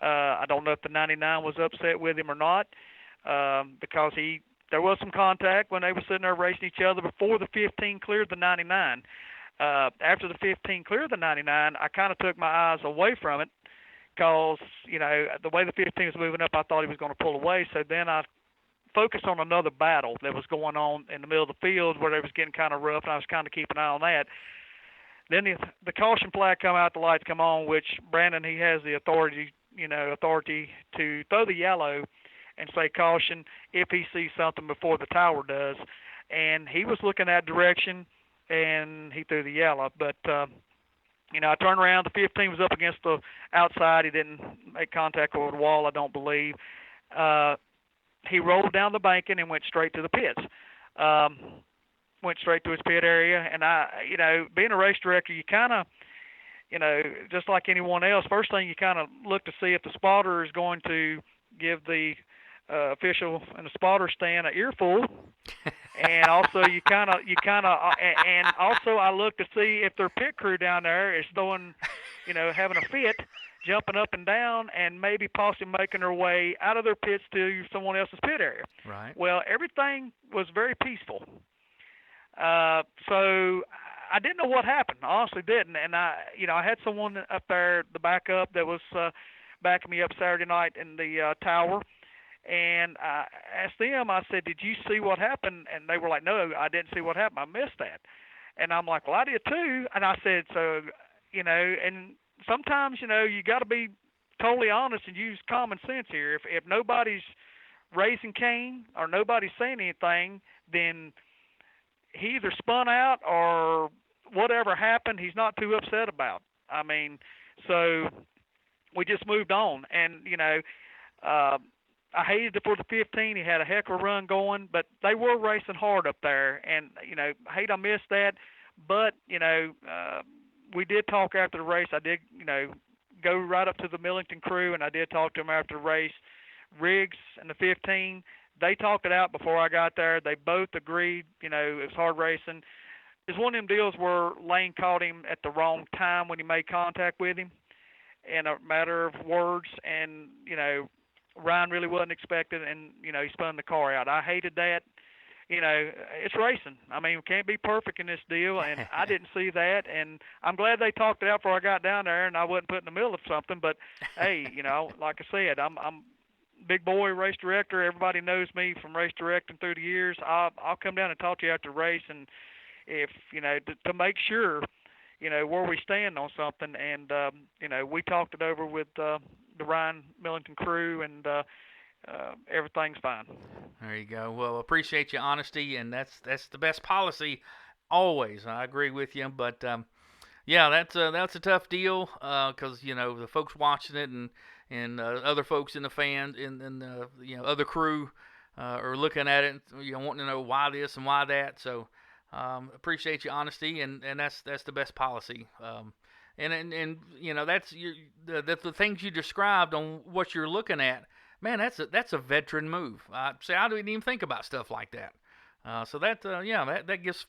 I don't know if the 99 was upset with him or not, because there was some contact when they were sitting there racing each other before the 15 cleared the 99. After the 15 cleared the 99, I kind of took my eyes away from it because, the way the 15 was moving up, I thought he was going to pull away. So then I focused on another battle that was going on in the middle of the field where they was getting kind of rough, and I was kind of keeping an eye on that. Then the caution flag come out, the lights come on, which Brandon, he has the authority to throw the yellow and say caution if he sees something before the tower does. And he was looking that direction, and he threw the yellow. But, I turned around. The 15 was up against the outside. He didn't make contact with the wall, I don't believe. He rolled down the banking and went straight to the pits. Went straight to his pit area. And being a race director, you kind of, just like anyone else, first thing you kind of look to see if the spotter is going to give the official in the spotter stand an earful. And also and also I look to see if their pit crew down there is throwing, having a fit, jumping up and down, and maybe possibly making their way out of their pits to someone else's pit area. Right. Well, everything was very peaceful. So I didn't know what happened. I honestly didn't. And I had someone up there, the backup, that was backing me up Saturday night in the tower. And I asked them, I said, did you see what happened? And they were like, no, I didn't see what happened. I missed that. And I'm like, well, I did too. And I said, so, and sometimes, you got to be totally honest and use common sense here. If nobody's raising Cain or nobody's saying anything, then he either spun out or whatever happened, he's not too upset about. I mean, so we just moved on. And, I hated it for the 15. He had a heck of a run going, but they were racing hard up there. And, hate I missed that. But, we did talk after the race. I did, go right up to the Millington crew, and I did talk to them after the race. Riggs and the 15, they talked it out before I got there. They both agreed, it was hard racing. It's one of them deals where Lane caught him at the wrong time when he made contact with him in a matter of words. And, Ryan really wasn't expecting, and, he spun the car out. I hated that. It's racing. I mean, we can't be perfect in this deal, and I didn't see that. And I'm glad they talked it out before I got down there, and I wasn't put in the middle of something. But, hey, like I said, I'm big boy race director. Everybody knows me from race directing through the years. I'll come down and talk to you after the race, and if, to make sure, where we stand on something. And, we talked it over with the Ryan Millington crew, and everything's fine. There you go. Well, appreciate your honesty, and that's the best policy always. I agree with you, but yeah, that's a tough deal because the folks watching it and other folks in the fans and other crew are looking at it, and, wanting to know why this and why that. So appreciate your honesty, and that's the best policy. And that's the things you described on what you're looking at. Man, that's a veteran move. I didn't even think about stuff like that. So that gives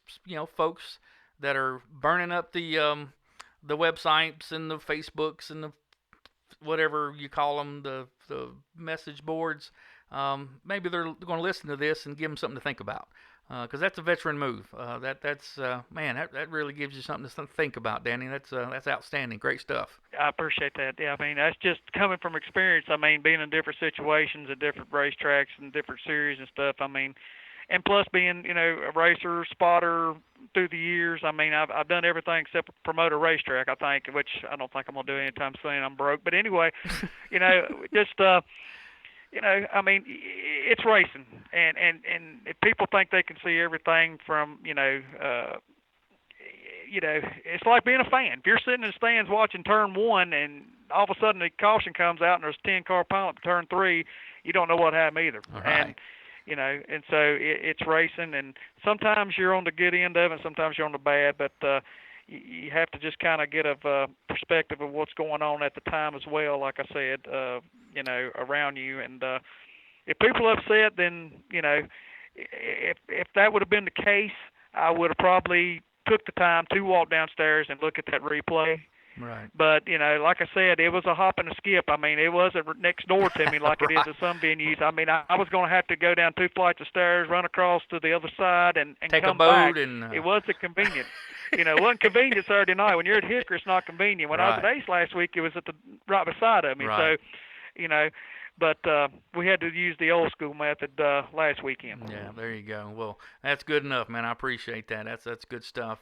folks that are burning up the websites and the Facebooks and the whatever you call them, the message boards. Maybe they're going to listen to this and give them something to think about. Because that's a veteran move. That really gives you something to think about, Danny. That's outstanding. Great stuff. I appreciate that. Yeah, I mean, that's just coming from experience. I mean, being in different situations at different racetracks and different series and stuff. I mean, and plus being, a racer, spotter through the years. I mean, I've done everything except promote a racetrack, I think, which I don't think I'm going to do anytime soon. I'm broke. But anyway, I mean, it's racing, and if people think they can see everything from, it's like being a fan. If you're sitting in the stands watching turn one and all of a sudden the caution comes out and there's a 10-car pileup in turn 3, you don't know what happened either. All And right. and so it's racing, and sometimes you're on the good end of it, and sometimes you're on the bad, but you have to just kind of get a perspective of what's going on at the time as well, like I said, around you. And if people are upset, then, if that would have been the case, I would have probably took the time to walk downstairs and look at that replay. Right. But, like I said, it was a hop and a skip. I mean, it wasn't next door to me like it is at some venues. I mean, I was going to have to go down 2 flights of stairs, run across to the other side, and Take come a boat back. and It wasn't convenient. It wasn't convenient Saturday night. When you're at Hickory, it's not convenient. When I was at Right. Ace last week, it was at the right beside of me. Right. So, but we had to use the old school method last weekend. Yeah, there you go. Well, that's good enough, man. I appreciate that. That's good stuff.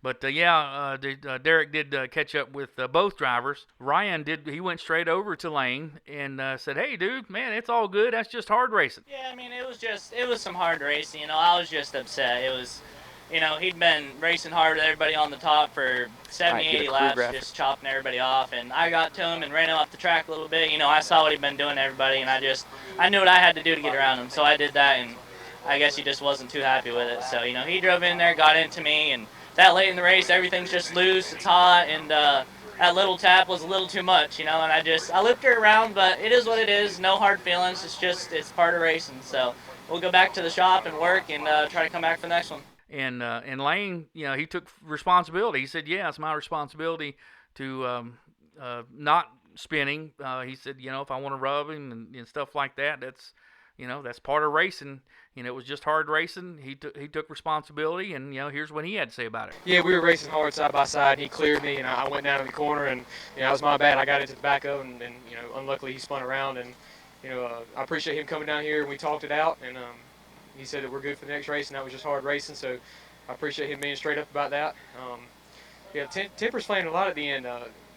Derek did catch up with both drivers. Ryan did. He went straight over to Lane and said, "Hey, dude, man, it's all good. That's just hard racing." Yeah, I mean, it was some hard racing. I was just upset. It was, he'd been racing hard with everybody on the top for 70, 80 laps, just chopping everybody off. And I got to him and ran him off the track a little bit. I saw what he'd been doing to everybody, and I knew what I had to do to get around him. So I did that, and I guess he just wasn't too happy with it. So, he drove in there, got into me, and that late in the race, everything's just loose, it's hot, and that little tap was a little too much, and I lipped her around, but it is what it is, no hard feelings, it's part of racing, so we'll go back to the shop and work and try to come back for the next one. And Lane, he took responsibility. He said, "Yeah, it's my responsibility to not spinning." He said, "If I want to rub him and stuff like that, that's part of racing. It was just hard racing." He took responsibility, and here's what he had to say about it. Yeah, we were racing hard side by side. He cleared me, and I went down in the corner, and it was my bad. I got into the back of him, and unluckily he spun around, and I appreciate him coming down here, and we talked it out, and he said that we're good for the next race, and that was just hard racing. So I appreciate him being straight up about that. Temper's playing a lot at the end.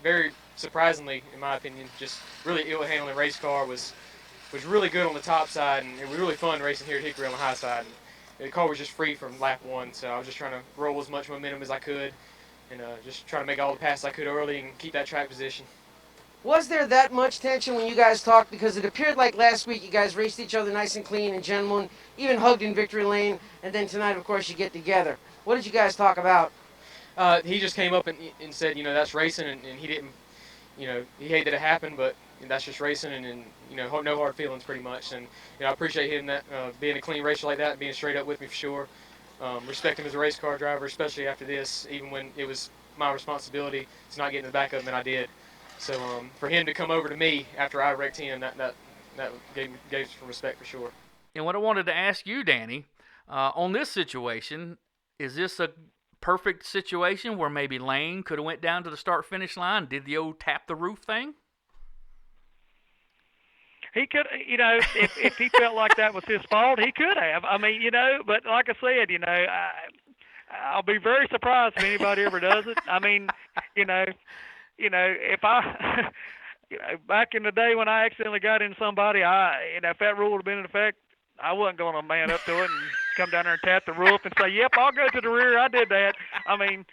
Very surprisingly, in my opinion, just really ill handling race car was really good on the top side, and it was really fun racing here at Hickory on the high side. And the car was just free from lap 1, so I was just trying to roll as much momentum as I could, and just trying to make all the passes I could early and keep that track position. Was there that much tension when you guys talked? Because it appeared like last week you guys raced each other nice and clean and gentlemen, even hugged in victory lane, and then tonight, of course, you get together. What did you guys talk about? He just came up and said, that's racing, and he didn't, he hated that it happened, but that's just racing, and no hard feelings pretty much. And I appreciate him that being a clean racer like that, being straight up with me for sure. Respect him as a race car driver, especially after this, even when it was my responsibility to not get in the back of him, and I did. So for him to come over to me after I wrecked him, that gave some respect for sure. And what I wanted to ask you, Danny, on this situation, is this a perfect situation where maybe Lane could have went down to the start-finish line, did the old tap the roof thing? He could, if he felt like that was his fault, he could have. I mean, but like I said, I'll be very surprised if anybody ever does it. I mean, if I, back in the day when I accidentally got in somebody, if that rule had been in effect, I wasn't going to man up to it and come down there and tap the roof and say, "Yep, I'll go to the rear. I did that." I mean.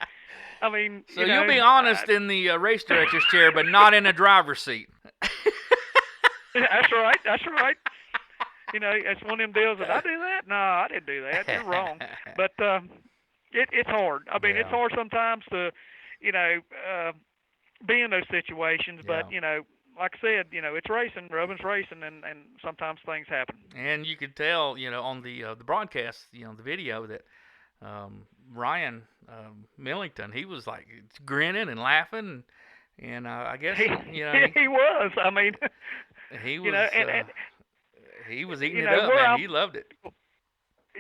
So you'll be honest in the race director's chair, but not in a driver's seat. That's right. It's one of them deals that I do that. No, I didn't do that. You're wrong. But it's hard. I mean, It's hard sometimes to, be in those situations. But like I said, it's racing. Rubbin's racing, and sometimes things happen. And you could tell, on the broadcast, the video that Ryan Millington, he was like was laughing, and I guess he was. I mean, he was he was eating it up, man. He loved it.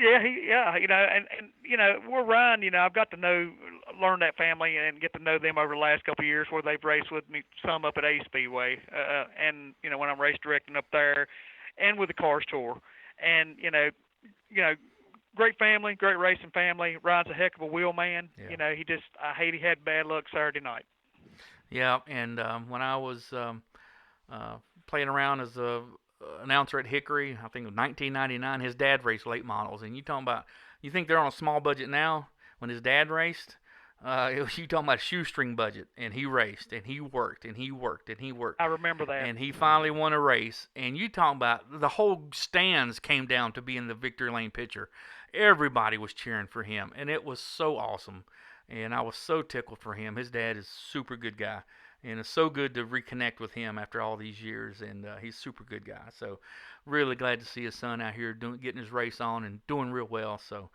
And we're Ryan. I've got to learn that family and get to know them over the last couple of years, where they've raced with me some up at Ace Speedway, and when I'm race directing up there, and with the Cars Tour, and great family, great racing family. Ryan's a heck of a wheel man. Yeah. I hate he had bad luck Saturday night. Yeah, and when I was playing around as a announcer at Hickory, I think it was 1999, his dad raced late models. And you think they're on a small budget now? When his dad raced, You talking about a shoestring budget, and he raced, and he worked, and he worked, and he worked. I remember that. And he finally won a race. And you talking about the whole stands came down to be in the victory lane picture. Everybody was cheering for him, and it was so awesome. And I was so tickled for him. His dad is a super good guy, and it's so good to reconnect with him after all these years. And he's a super good guy. So really glad to see his son out here getting his race on and doing real well. So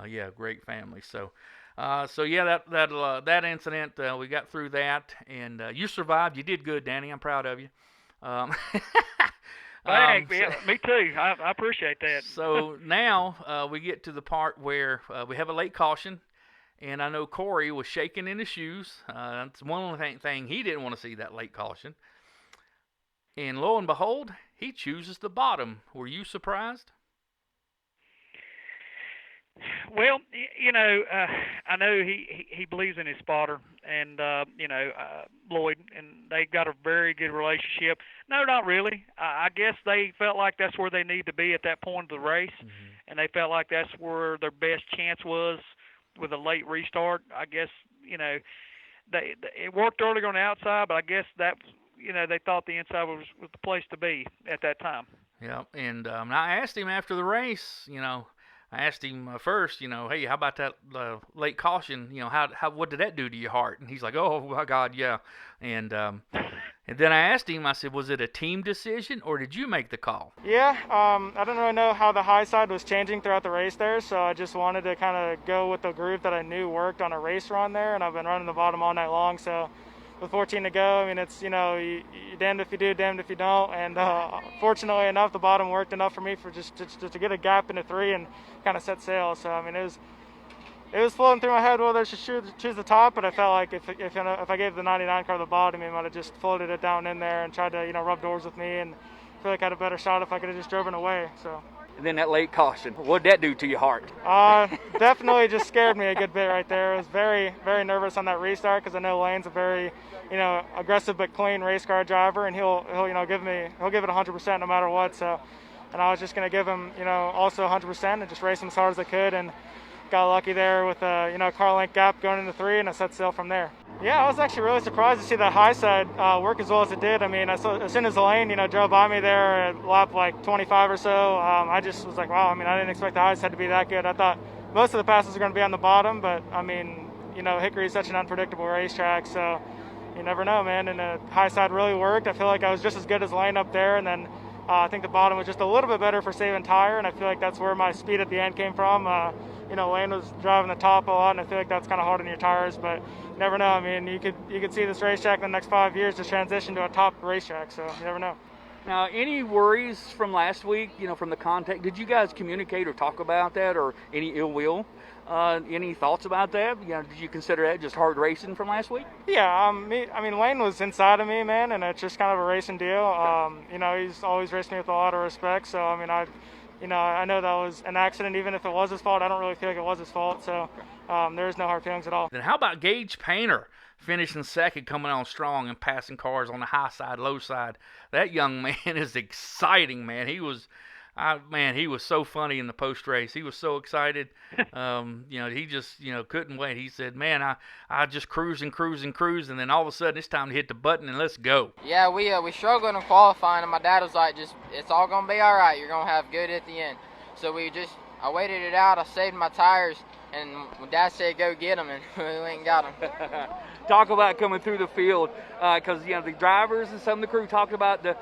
yeah, great family. So yeah, that incident, we got through that, and you survived. You did good, Danny. I'm proud of you. Thanks. Yeah, me too. I appreciate that. So now we get to the part where we have a late caution, and I know Corey was shaking in his shoes. That's one thing he didn't want to see, that late caution. And lo and behold, he chooses the bottom. Were you surprised? Well, I know he believes in his spotter, and Lloyd, and they got a very good relationship. No, not really. I guess they felt like that's where they need to be at that point of the race, and they felt like that's where their best chance was with a late restart. I guess it worked earlier on the outside, but I guess that they thought the inside was the place to be at that time. Yeah, and I asked him after the race, I asked him first, hey, how about that late caution? How what did that do to your heart? And he's like, oh my God, yeah. And then I asked him, I said, was it a team decision or did you make the call? Yeah, I don't really know how the high side was changing throughout the race there, so I just wanted to kind of go with the groove that I knew worked on a race run there, and I've been running the bottom all night long, so with 14 to go, I mean, it's, you're damned if you do, damned if you don't. And fortunately enough, the bottom worked enough for me for just to get a gap into 3 and kind of set sail. So, I mean, it was floating through my head whether I should choose the top, but I felt like if I gave the 99 car the bottom, he might have just floated it down in there and tried to, rub doors with me, and I feel like I had a better shot if I could have just driven away. So. And then that late caution, what did that do to your heart? Definitely just scared me a good bit right there. I was very, very nervous on that restart because I know Lane's a very, aggressive but clean race car driver, and he'll give it 100% no matter what. So, and I was just going to give him, also 100% and just race him as hard as I could, and got lucky there with a, car length gap going into 3, and I set sail from there. Yeah, I was actually really surprised to see that high side work as well as it did. I mean, as soon as the lane, drove by me there at lap like 25 or so, I just was like, wow, I mean, I didn't expect the high side to be that good. I thought most of the passes were going to be on the bottom, but I mean, Hickory is such an unpredictable racetrack, so you never know, man. And the high side really worked. I feel like I was just as good as Lane up there, and then I think the bottom was just a little bit better for saving tire, and I feel like that's where my speed at the end came from. Lane was driving the top a lot, and I feel like that's kind of hard on your tires, but you never know. I mean, you could see this racetrack in the next 5 years just transition to a top racetrack, so you never know. Now, any worries from last week, from the contact? Did you guys communicate or talk about that, or any ill will? Any thoughts about that? Did you consider that just hard racing from last week? Yeah, Lane was inside of me, man, and it's just kind of a racing deal. He's always raced me with a lot of respect, so I mean, I know that was an accident. Even if it was his fault, I don't really feel like it was his fault, so there's no hard feelings at all. Then how about Gage Painter finishing second, coming on strong and passing cars on the high side, low side? That young man is exciting, man. He was so funny in the post race. He was so excited. He just, couldn't wait. He said, man, I just cruise, and then all of a sudden it's time to hit the button and let's go. Yeah, we struggled in qualifying, and my dad was like, it's all going to be all right. You're going to have good at the end. So I waited it out. I saved my tires, and my dad said go get them, and we went and got them. Talk about coming through the field, because, the drivers and some of the crew talked about the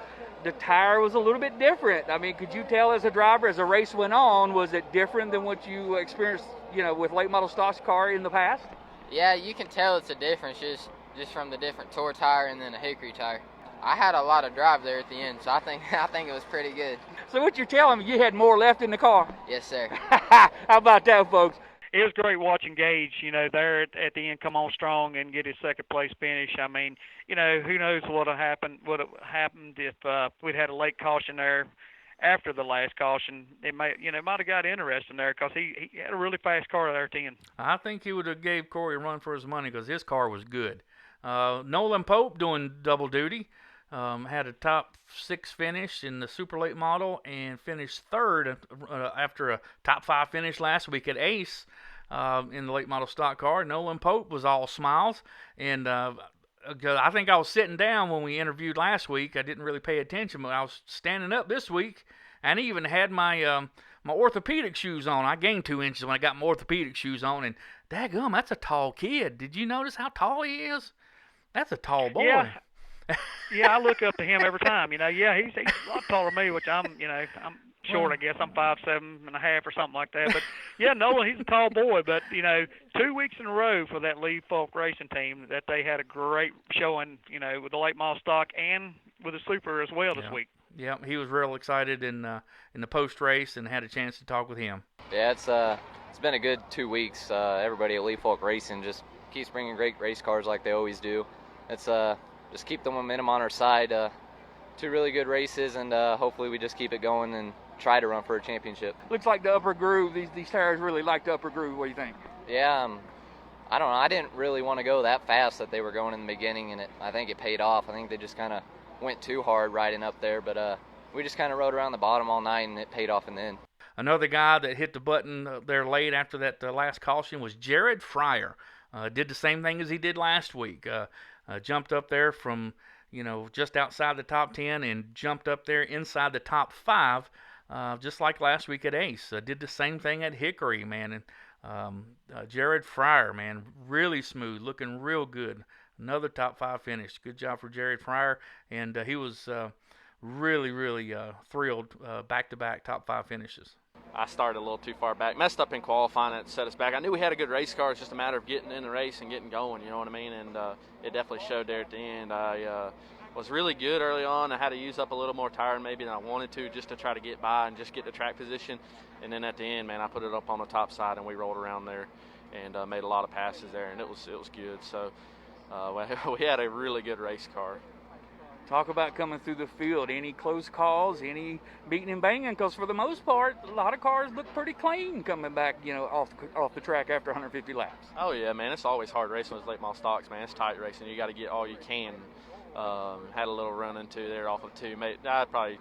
tire was a little bit different. I mean, could you tell as a driver, as the race went on, was it different than what you experienced, with late model stock car in the past? Yeah, you can tell it's a difference just from the different Tour tire and then a Hickory tire. I had a lot of drive there at the end, so I think it was pretty good. So what you're telling me, you had more left in the car? Yes, sir. How about that, folks? It was great watching Gage, there at the end come on strong and get his second place finish. I mean, who knows what would have happened if we'd had a late caution there after the last caution. It might have got interesting there because he had a really fast car there at the end. I think he would have gave Corey a run for his money because his car was good. Nolan Pope doing double duty. Had a top 6 finish in the super late model and finished third after a top 5 finish last week at Ace. in the late model stock car. Nolan Pope was all smiles, and I think I was sitting down when we interviewed last week. I didn't really pay attention, but I was standing up this week, and he even had my my orthopedic shoes on. I gained 2 inches when I got my orthopedic shoes on, and daggum, that's a tall kid. Did you notice how tall he is? That's a tall boy. Yeah. Yeah, I look up to him every time. He's a lot taller than me, which I'm short, I guess. I'm 5'7.5" or something like that. But yeah, Nolan, he's a tall boy. But 2 weeks in a row for that Lee Falk racing team, that they had a great showing, with the late model stock and with the super as well this week. Yeah, he was real excited in the post race, and had a chance to talk with him. Yeah, it's been a good 2 weeks. Everybody at Lee Falk Racing just keeps bringing great race cars like they always do. It's just keep the momentum on our side. 2 really good races, and hopefully we just keep it going and try to run for a championship. Looks like the upper groove, these tires really like the upper groove. What do you think? Yeah, I don't know. I didn't really want to go that fast that they were going in the beginning, and I think it paid off. I think they just kind of went too hard riding up there, but we just kind of rode around the bottom all night, and it paid off in the end. Another guy that hit the button there late after that last caution was Jared Fryer. Did the same thing as he did last week. Jumped up there from, just outside the top 10 and jumped up there inside the top 5, just like last week at Ace. Did the same thing at Hickory, man. And Jared Fryer, man, really smooth, looking real good. Another top 5 finish. Good job for Jared Fryer. And he was really, really thrilled, back-to-back top 5 finishes. I started a little too far back. Messed up in qualifying, it set us back. I knew we had a good race car. It's just a matter of getting in the race and getting going, you know what I mean? And it definitely showed there at the end. I was really good early on. I had to use up a little more tire maybe than I wanted to, just to try to get by and just get the track position. And then at the end, man, I put it up on the top side and we rolled around there and made a lot of passes there, and it was good. So we had a really good race car. Talk about coming through the field. Any close calls, any beating and banging? Because for the most part, a lot of cars look pretty clean coming back, off the track after 150 laps. Oh yeah, man, it's always hard racing with late model stocks, man. It's tight racing. You got to get all you can. Had a little run into there off of 2. I'd probably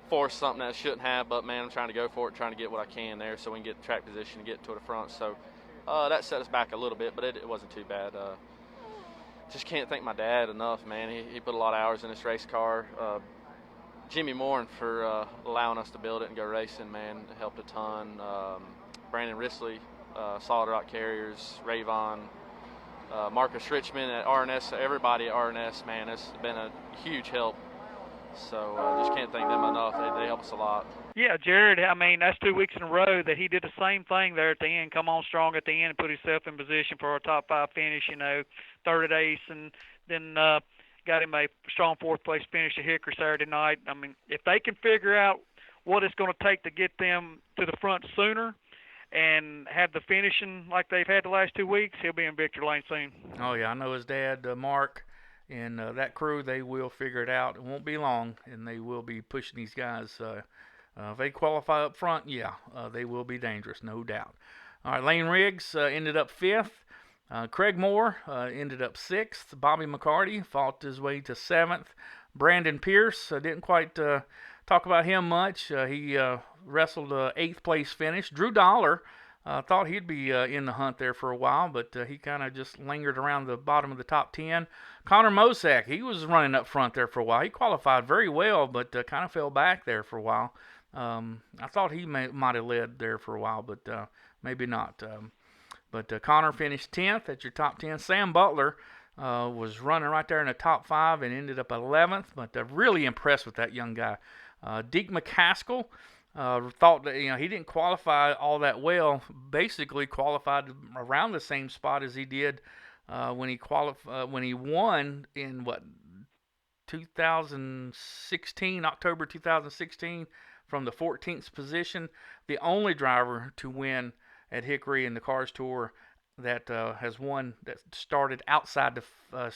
forced something that I shouldn't have, but man, I'm trying to go for it, trying to get what I can there so we can get the track position and get to the front. So that set us back a little bit, but it wasn't too bad. Just can't thank my dad enough, man. He put a lot of hours in this race car. Jimmy Moore for allowing us to build it and go racing, man, it helped a ton. Brandon Risley, Solid Rock Carriers, Rayvon, Marcus Richmond at RNS, everybody at RNS, man, it's been a huge help. So just can't thank them enough. They help us a lot. Yeah, Jared, I mean, that's 2 weeks in a row that he did the same thing there at the end, come on strong at the end and put himself in position for a top 5 finish, third at Ace, and then got him a strong 4th place finish at Hickory Saturday night. I mean, if they can figure out what it's going to take to get them to the front sooner and have the finishing like they've had the last 2 weeks, he'll be in victory lane soon. Oh, yeah, I know his dad, Mark, and that crew, they will figure it out. It won't be long, and they will be pushing these guys. If they qualify up front, they will be dangerous, no doubt. All right, Lane Riggs ended up 5th. Craig Moore ended up 6th. Bobby McCarty fought his way to 7th. Brandon Pierce, didn't quite talk about him much. He wrestled an 8th place finish. Drew Dollar thought he'd be in the hunt there for a while, but he kind of just lingered around the bottom of the top 10. Connor Mosak, he was running up front there for a while. He qualified very well, but kind of fell back there for a while. I thought he might have led there for a while, but maybe not. But Connor finished 10th. That's your top 10. Sam Butler was running right there in the top 5 and ended up 11th, but really impressed with that young guy. Deke McCaskill thought that he didn't qualify all that well. Basically qualified around the same spot as he did when he won in 2016, October 2016, from the 14th position. The only driver to win at Hickory in the Cars Tour that has won that started outside the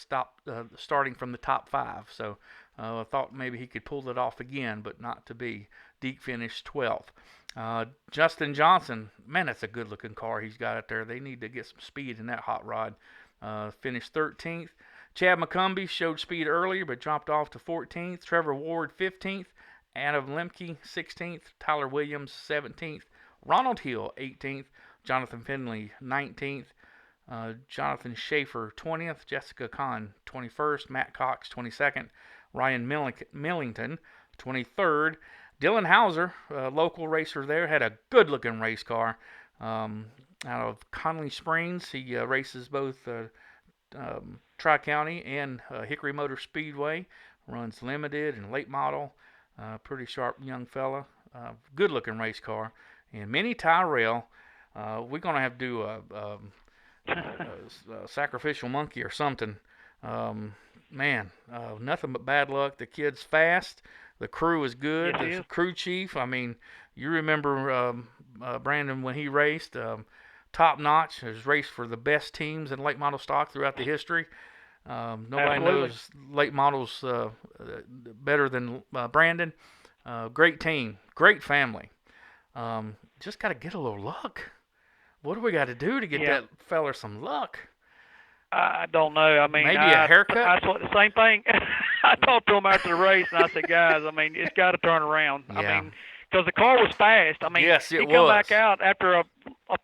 starting from the top 5. So I thought maybe he could pull it off again, but not to be. Deke finished 12th. Justin Johnson, man, that's a good-looking car he's got out there. They need to get some speed in that hot rod. Finished 13th. Chad McCumbee showed speed earlier, but dropped off to 14th. Trevor Ward, 15th. Adam Lemke, 16th. Tyler Williams, 17th. Ronald Hill, 18th. Jonathan Finley 19th, Jonathan Schaefer 20th, Jessica Kahn 21st, Matt Cox 22nd, Ryan Millington 23rd. Dylan Hauser, a local racer there, had a good-looking race car out of Conley Springs. He races both Tri-County and Hickory Motor Speedway, runs limited and late model. Pretty sharp young fella. Good-looking race car. And Minnie Tyrell, we're going to have to do a sacrificial monkey or something. Nothing but bad luck. The kid's fast. The crew is good. Yes, The crew chief, I mean, you remember Brandon when he raced, top notch. Has raced for the best teams in late model stock throughout the history. Nobody Absolutely. knows late models better than Brandon. Great team, great family. Just got to get a little luck. What do we got to do to get that feller some luck? I don't know. I mean, Maybe a haircut? I saw the same thing. I talked to him after the race, and I said, guys, I mean, it's got to turn around. Yeah. I mean, because the car was fast. I mean, Yes, it he come was. back out after a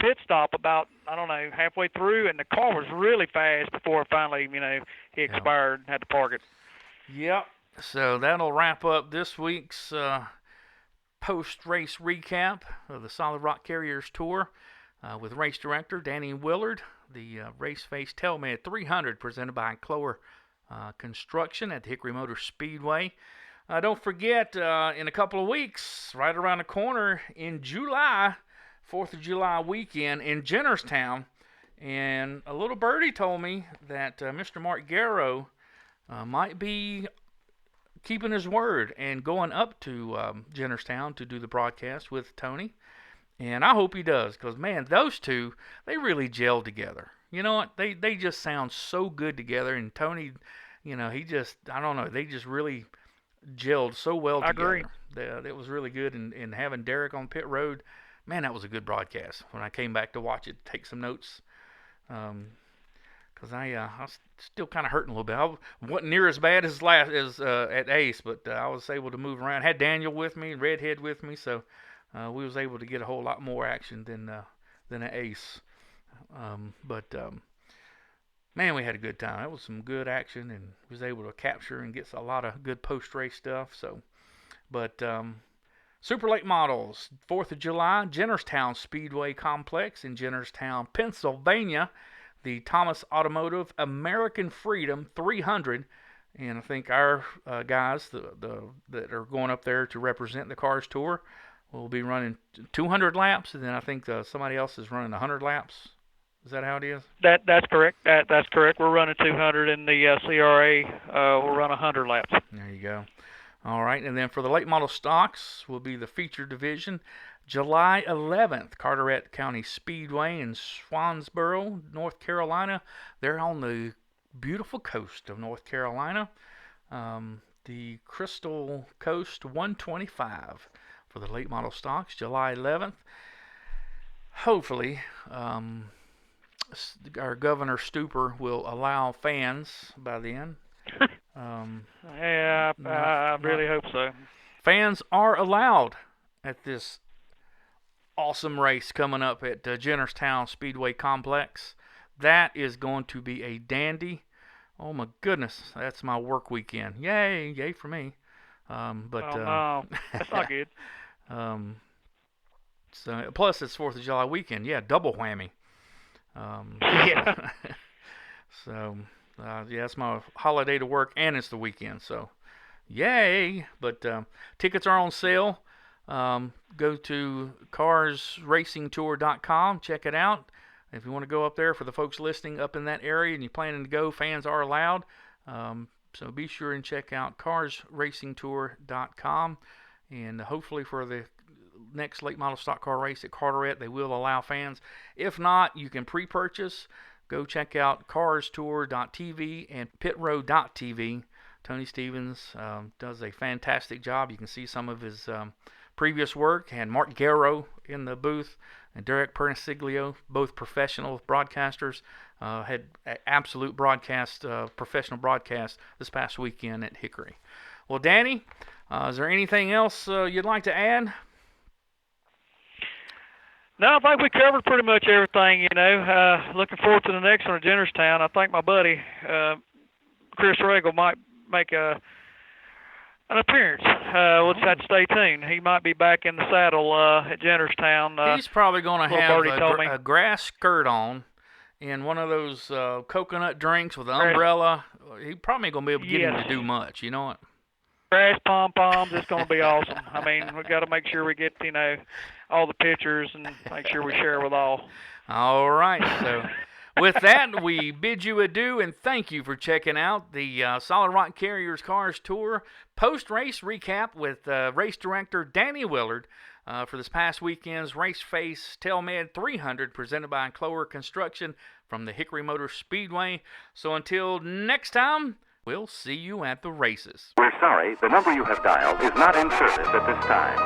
pit stop about, I don't know, halfway through, and the car was really fast before finally, he expired and had to park it. Yep. So that'll wrap up this week's post-race recap of the Solid Rock Carriers Tour with race director Danny Willard. The Race Face Tailman 300 presented by Clower Construction at the Hickory Motor Speedway. Don't forget, in a couple of weeks, right around the corner in July, 4th of July weekend in Jennerstown, and a little birdie told me that Mr. Mark Garrow might be keeping his word and going up to Jennerstown to do the broadcast with Tony. And I hope he does, because, man, those two, they really gelled together. You know what? They just sound so good together. And Tony, he just, I don't know, they just really gelled so well together. I agree. It was really good. And having Derek on pit road, man, that was a good broadcast. When I came back to watch it, take some notes, because I was still kind of hurting a little bit. I wasn't near as bad as at Ace, but I was able to move around. Had Daniel with me, Redhead with me, so we was able to get a whole lot more action than at Ace. Man, we had a good time. That was some good action, and was able to capture and get a lot of good post-race stuff. So, Super Late Models, 4th of July, Jennerstown Speedway Complex in Jennerstown, Pennsylvania. The Thomas Automotive American Freedom 300, and I think our guys that are going up there to represent the Cars Tour will be running 200 laps, and then I think somebody else is running 100 laps. Is that how it is? That's correct. That's correct. We're running 200 in the CRA. We'll run 100 laps. There you go. All right, and then for the late model stocks will be the feature division. July 11th, Carteret County Speedway in Swansboro, North Carolina. They're on the beautiful coast of North Carolina. The Crystal Coast 125 for the late model stocks, July 11th. Hopefully, our Governor Stupor will allow fans by then. I really hope so. Fans are allowed at this awesome race coming up at Jennerstown Speedway Complex. That is going to be a dandy. Oh my goodness, that's my work weekend. Yay for me. No, that's not good. So plus it's 4th of July weekend. Yeah, double whammy. Yeah. So it's my holiday to work, and it's the weekend. So yay! But tickets are on sale. Go to carsracingtour.com. Check it out. If you want to go up there, for the folks listening up in that area and you're planning to go, fans are allowed. So be sure and check out carsracingtour.com. And hopefully for the next late model stock car race at Carteret, they will allow fans. If not, you can pre-purchase. Go check out carstour.tv and pitroad.tv. Tony Stevens does a fantastic job. You can see some of his previous work, and Mark Garrow in the booth, and Derek Pernissiglio, both professional broadcasters, had absolute professional broadcast this past weekend at Hickory. Well, Danny, is there anything else you'd like to add? No, I think we covered pretty much everything, you know. Looking forward to the next one at Jennerstown. I think my buddy, Chris Regal, might make an appearance. We'll just have to stay tuned. He might be back in the saddle at Jennerstown. He's probably going to have told me. a grass skirt on and one of those coconut drinks with an umbrella. He probably going to be able to get him to do much, you know what? Grass pom-poms, it's going to be awesome. I mean, we've got to make sure we get, you know, all the pictures and make sure we share with all. All right, so with that, we bid you adieu and thank you for checking out the Solid Rock Carriers Cars Tour post-race recap with race director Danny Willard for this past weekend's Race Face Telmed 300 presented by Clower Construction from the Hickory Motor Speedway. So until next time, we'll see you at the races. We're sorry, the number you have dialed is not in service at this time.